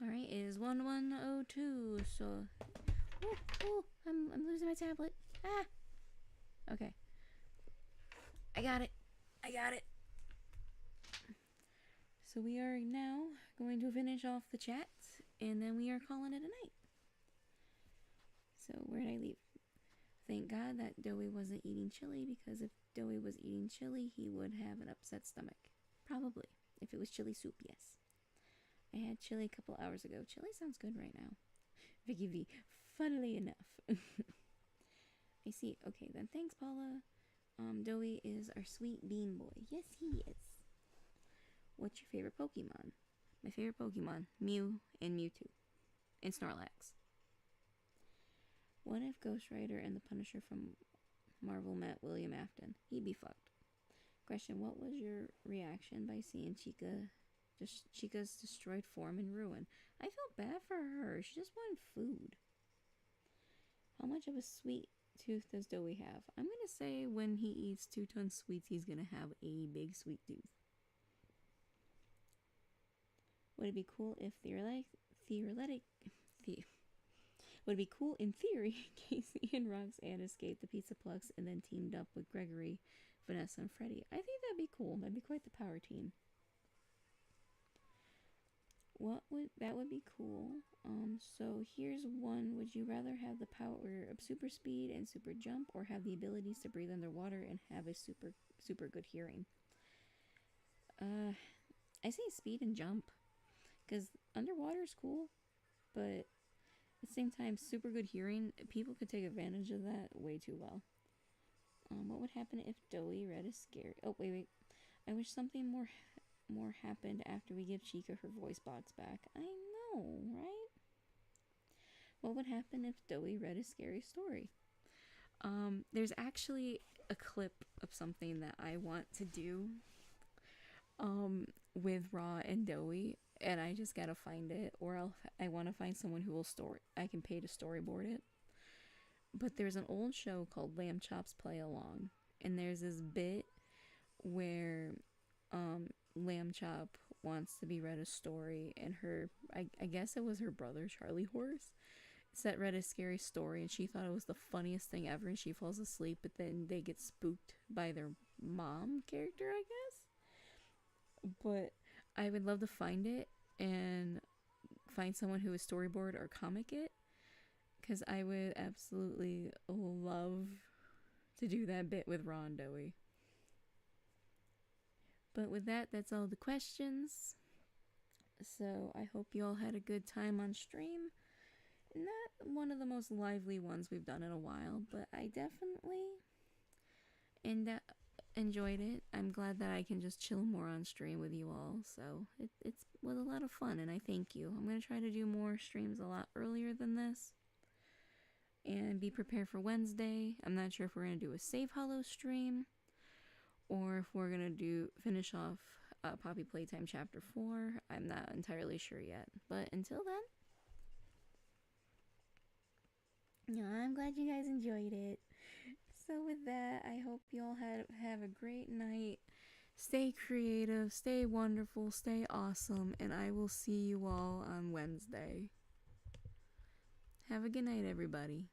Alright, it is 11:02, so. Ooh, I'm losing my tablet. Ah! Okay. I got it. So we are now going to finish off the chat, and then we are calling it a night. So where did I leave? Thank God that Dowie wasn't eating chili, because if Dowie was eating chili, he would have an upset stomach. Probably. If it was chili soup, yes. I had chili a couple hours ago. Chili sounds good right now. Vicky V. Funnily enough. I see. Okay, then thanks, Paula. Dowie is our sweet bean boy. Yes, he is. What's your favorite Pokemon? My favorite Pokemon, Mew and Mewtwo. And Snorlax. What if Ghost Rider and the Punisher from Marvel met William Afton? He'd be fucked. Question, what was your reaction by seeing Chica's destroyed form in ruin? I felt bad for her. She just wanted food. How much of a sweet tooth does Dowie have? I'm going to say when he eats 2 tons sweets, he's going to have a big sweet tooth. Would it be cool if would it be cool in theory Casey and Roxanne escaped the Pizza Plex and then teamed up with Gregory, Vanessa, and Freddie? I think that'd be cool. That'd be quite the power team. That would be cool. So here's one. Would you rather have the power of super speed and super jump, or have the abilities to breathe underwater and have a super good hearing? I say speed and jump, because underwater's cool, but at the same time, super good hearing, people could take advantage of that way too well. What would happen if Dowie read a scary... Oh, wait. I wish something more happened after we give Chica her voice box back. I know, right? What would happen if Dowie read a scary story? There's actually a clip of something that I want to do with Raw and Dowie, and I just gotta find it, or I want to find someone who will I can pay to storyboard it. But there's an old show called Lamb Chops Play Along, and there's this bit where Lamb Chop wants to be read a story, and I guess it was her brother Charlie Horse that read a scary story, and she thought it was the funniest thing ever, and she falls asleep, but then they get spooked by their mom character, I guess. But I would love to find it and find someone who would storyboard or comic it, because I would absolutely love to do that bit with Ron and Dowie. But with that, that's all the questions. So I hope you all had a good time on stream. Not one of the most lively ones we've done in a while, but I definitely enjoyed it. I'm glad that I can just chill more on stream with you all. So it was a lot of fun, and I thank you. I'm going to try to do more streams a lot earlier than this. And be prepared for Wednesday. I'm not sure if we're going to do a Save Hollow stream, or if we're going to finish off Poppy Playtime Chapter 4. I'm not entirely sure yet. But until then, I'm glad you guys enjoyed it. So with that, I hope you all have a great night. Stay creative, stay wonderful, stay awesome, and I will see you all on Wednesday. Have a good night, everybody.